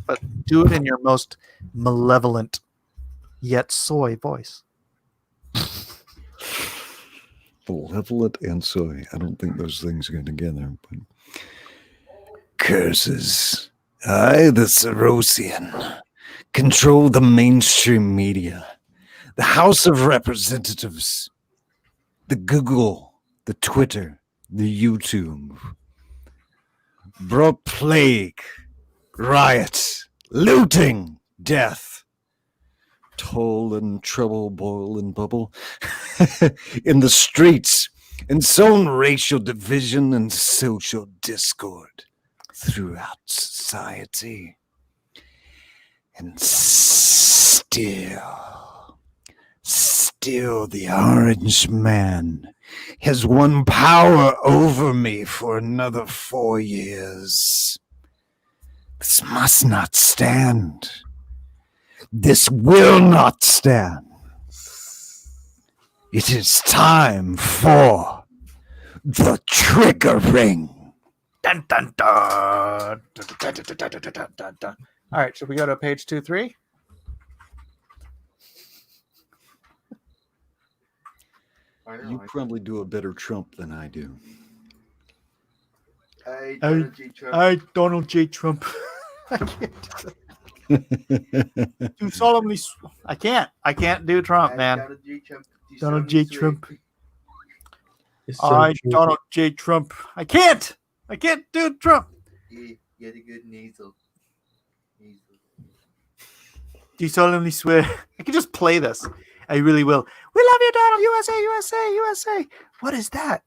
But do it in your most malevolent yet soy voice. Malevolent and soy. I don't think those things go together. But... Curses. I, the Sorosian, control the mainstream media, the House of Representatives, the Google, the Twitter, the YouTube. Brought plague, riots, looting, death, toll and trouble, boil and bubble in the streets, and sown racial division and social discord throughout society. And still the orange man has won power over me for another 4 years. This must not stand. This will not stand. It is time for the triggering. Dun, dun, dun. Dun, dun, dun, dun, dun, dun, dun, dun. All right, should we go to page 2-3? You probably do a better Trump than I do. Hey, Donald J. Trump. I Donald J. Trump. I can't do that. Do solemnly. I can't do Trump, man. Donald J. Trump. Donald J. Trump. I can't do Trump. You had a good nasal. Do you solemnly swear? I can just play this. I really will. We love you, Donald. USA, USA, USA. What is that?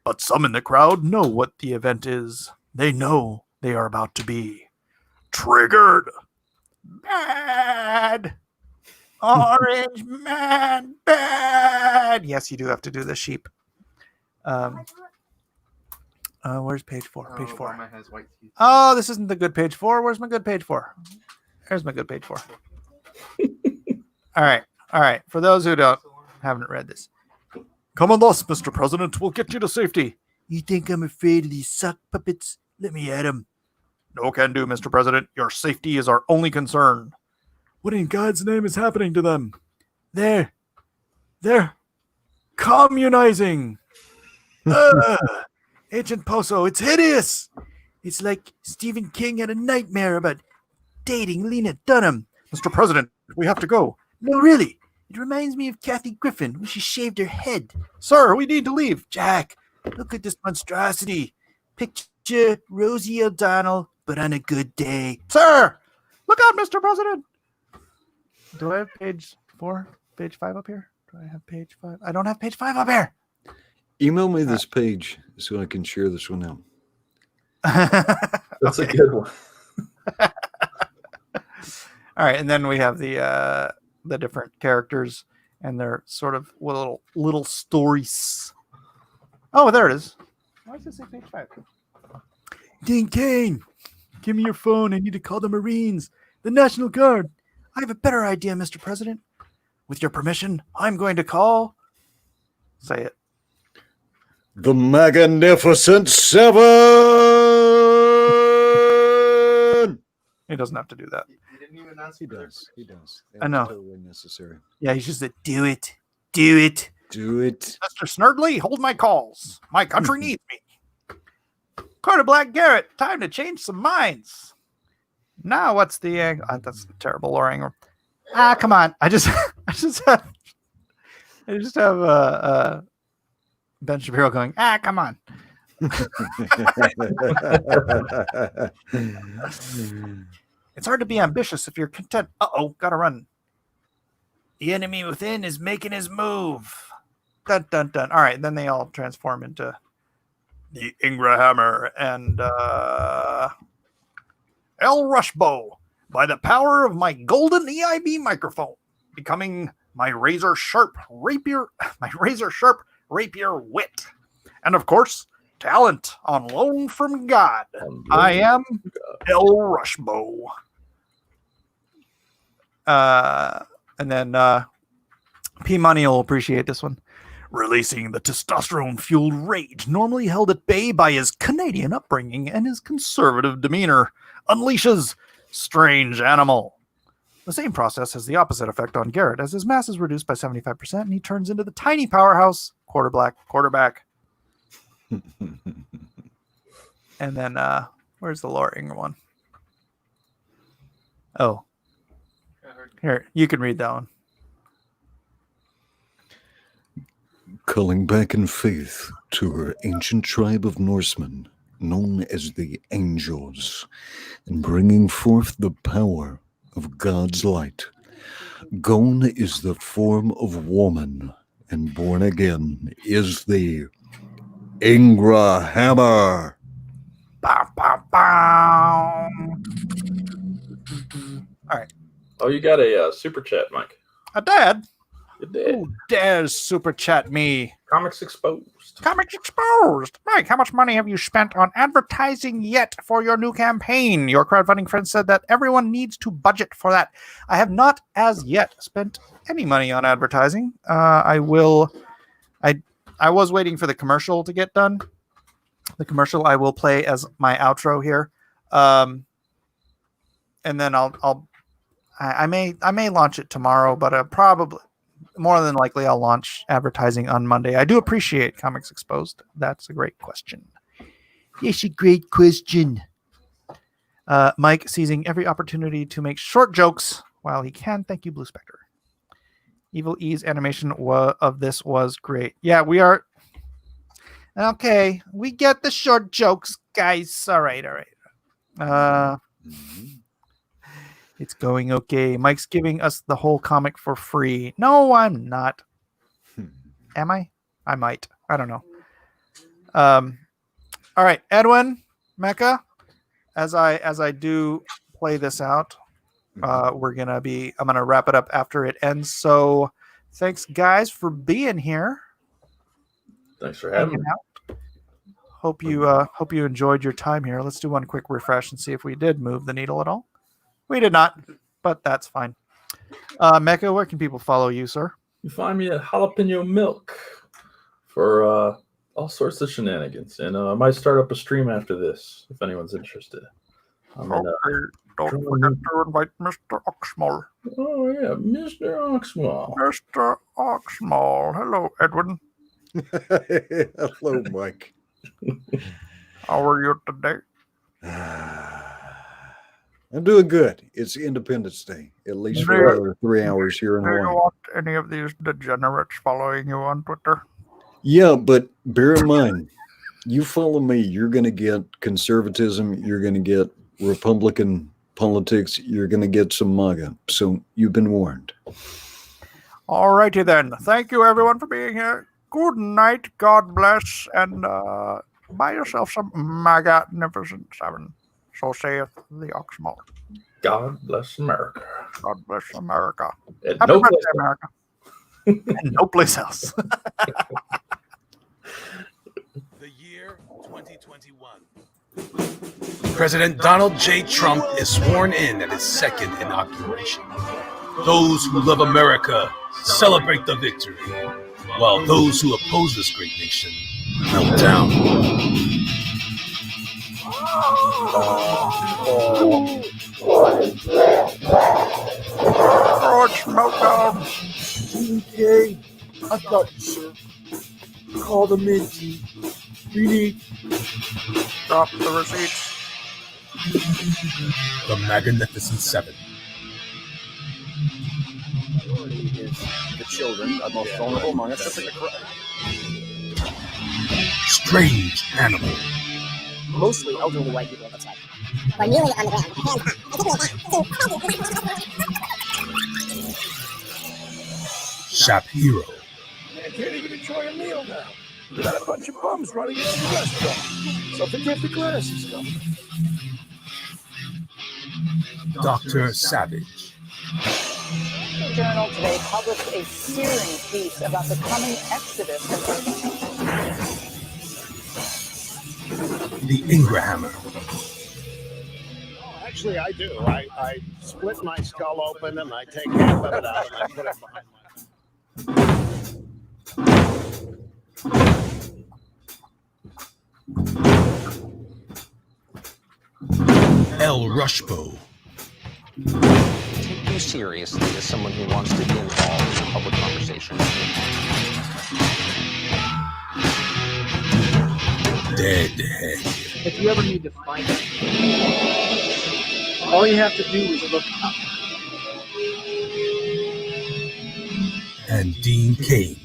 But some in the crowd know what the event is. They know they are about to be triggered. Bad. Orange man. Bad. Yes, you do have to do the sheep. Where's page 4? Page 4. Obama has white teeth. Oh, this isn't the good page 4. Where's my good page 4? There's my good page 4. All right. For those who haven't read this. Come on us, Mr. President. We'll get you to safety. You think I'm afraid of these sock puppets? Let me at them. No can do, Mr. President. Your safety is our only concern. What in God's name is happening to them? They're communizing. Agent Poso, it's hideous. It's like Stephen King had a nightmare about dating Lena Dunham. Mr. President, we have to go. No, really. It reminds me of Kathy Griffin when she shaved her head. Sir, we need to leave. Jack, look at this monstrosity. Picture Rosie O'Donnell, but on a good day. Sir, look out, Mr. President. Do I have page 4, page 5 up here? Do I have page 5? I don't have page 5 up here. Email me this page so I can share this one out. That's a good one. All right, and then we have the different characters and their sort of little stories. Oh, there it is. Why does it say page 5? Dean Cain, give me your phone. I need to call the Marines, the National Guard. I have a better idea, Mr. President. With your permission, I'm going to call. Say it. The MAGAnificent 7. He doesn't have to do that. He didn't even ask. He does. I know. Totally necessary. Yeah, he's just do it. Do it. Do it. Mr. Snurdly, hold my calls. My country needs me. Carter Black Garrett, time to change some minds. Now, what's the that's terrible luring. Come on. I just have Ben Shapiro going, come on. It's hard to be ambitious if you're content. Gotta run. The enemy within is making his move. Dun, dun, dun. All right, then they all transform into the Ingra Hammer and El Rushbow by the power of my golden EIB microphone, becoming my razor sharp rapier wit. And of course, talent on loan from God. I am El Rushbow. And then P Money will appreciate this one. Releasing the testosterone-fueled rage normally held at bay by his Canadian upbringing and his conservative demeanor, unleashes Strange Animal. The same process has the opposite effect on Garrett, as his mass is reduced by 75% and he turns into the tiny powerhouse quarterback. And then, where's the Laura Ingram one? Oh. Here, you can read that one. Calling back in faith to her ancient tribe of Norsemen, known as the Angels, and bringing forth the power of God's light. Gone is the form of woman, and born again is the Ingra Hammer. Bow, bow, bow. All right. Oh, you got a super chat, Mike. Dad? You did. Who dares super chat me? Comics Exposed. Comics Exposed. Mike, how much money have you spent on advertising yet for your new campaign? Your crowdfunding friend said that everyone needs to budget for that. I have not as yet spent any money on advertising. I will. I was waiting for the commercial to get done. The commercial I will play as my outro here. And then I may launch it tomorrow, but probably more than likely I'll launch advertising on Monday. I do appreciate Comics Exposed. That's a great question. Yes, a great question. Mike seizing every opportunity to make short jokes while he can. Thank you, Blue Spectre. Evil E's animation of this was great. Yeah, we are. Okay, we get the short jokes, guys. All right. It's going okay. Mike's giving us the whole comic for free. No, I'm not. Am I? I might. I don't know. All right, Edwin, Mecca. As I do play this out, I'm gonna wrap it up after it ends. So, thanks guys for being here. Thanks for having me. Hope you enjoyed your time here. Let's do one quick refresh and see if we did move the needle at all. We did not, but that's fine. Mecca, where can people follow you, sir? You find me at Jalapeno Milk for all sorts of shenanigans, and I might start up a stream after this if anyone's interested. Don't forget to invite Mr. Oxmall. Oh yeah, Mr. Oxmall. Mr. Oxmall. Hello, Edwin. Hello, Mike. How are you today? I'm doing good. It's Independence Day, at least for 3 hours here in Hawaii. Do you want any of these degenerates following you on Twitter? Yeah, but bear in mind, you follow me, you're going to get conservatism, you're going to get Republican politics, you're going to get some MAGA. So you've been warned. All righty then. Thank you, everyone, for being here. Good night. God bless. And buy yourself some MAGAnificent 7. So saith the Oxmall. God bless America. God bless America. And Happy no birthday, place America. And no place else. The year 2021. President Donald J. Trump is sworn in at his second inauguration. Those who love America celebrate the victory, while those who oppose this great nation melt down. Oh, it's meltdown. Okay, I got you, sir. Call the Minty. We need. Drop the receipts. The MAGAnificent 7. The children are most vulnerable among us. Strange Animal. Mostly elderly white people outside. Or kneeling on the ground. Hands Shap Hero. I can't even enjoy a meal now. We got a bunch of bums running into the restaurant. So forget the glasses, Governor. Dr. Savage. The Journal today published a searing piece about the coming exodus. The Ingrahammer. Actually, I do. I split my skull open and I take half of it out and I put it behind my... El Rushbo. Take you seriously as someone who wants to be involved in public conversation. Deadhead. If you ever need to find it, all you have to do is look up. And Dean Cain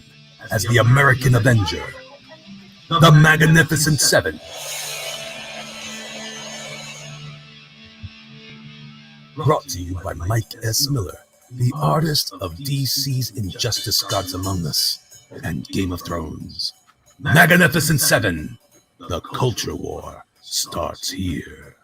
as the American Avenger. The Magnificent Seven. Brought to you by Mike S. Miller, the artist of DC's Injustice Gods Among Us and Game of Thrones. Magnificent Seven. The Culture War starts here.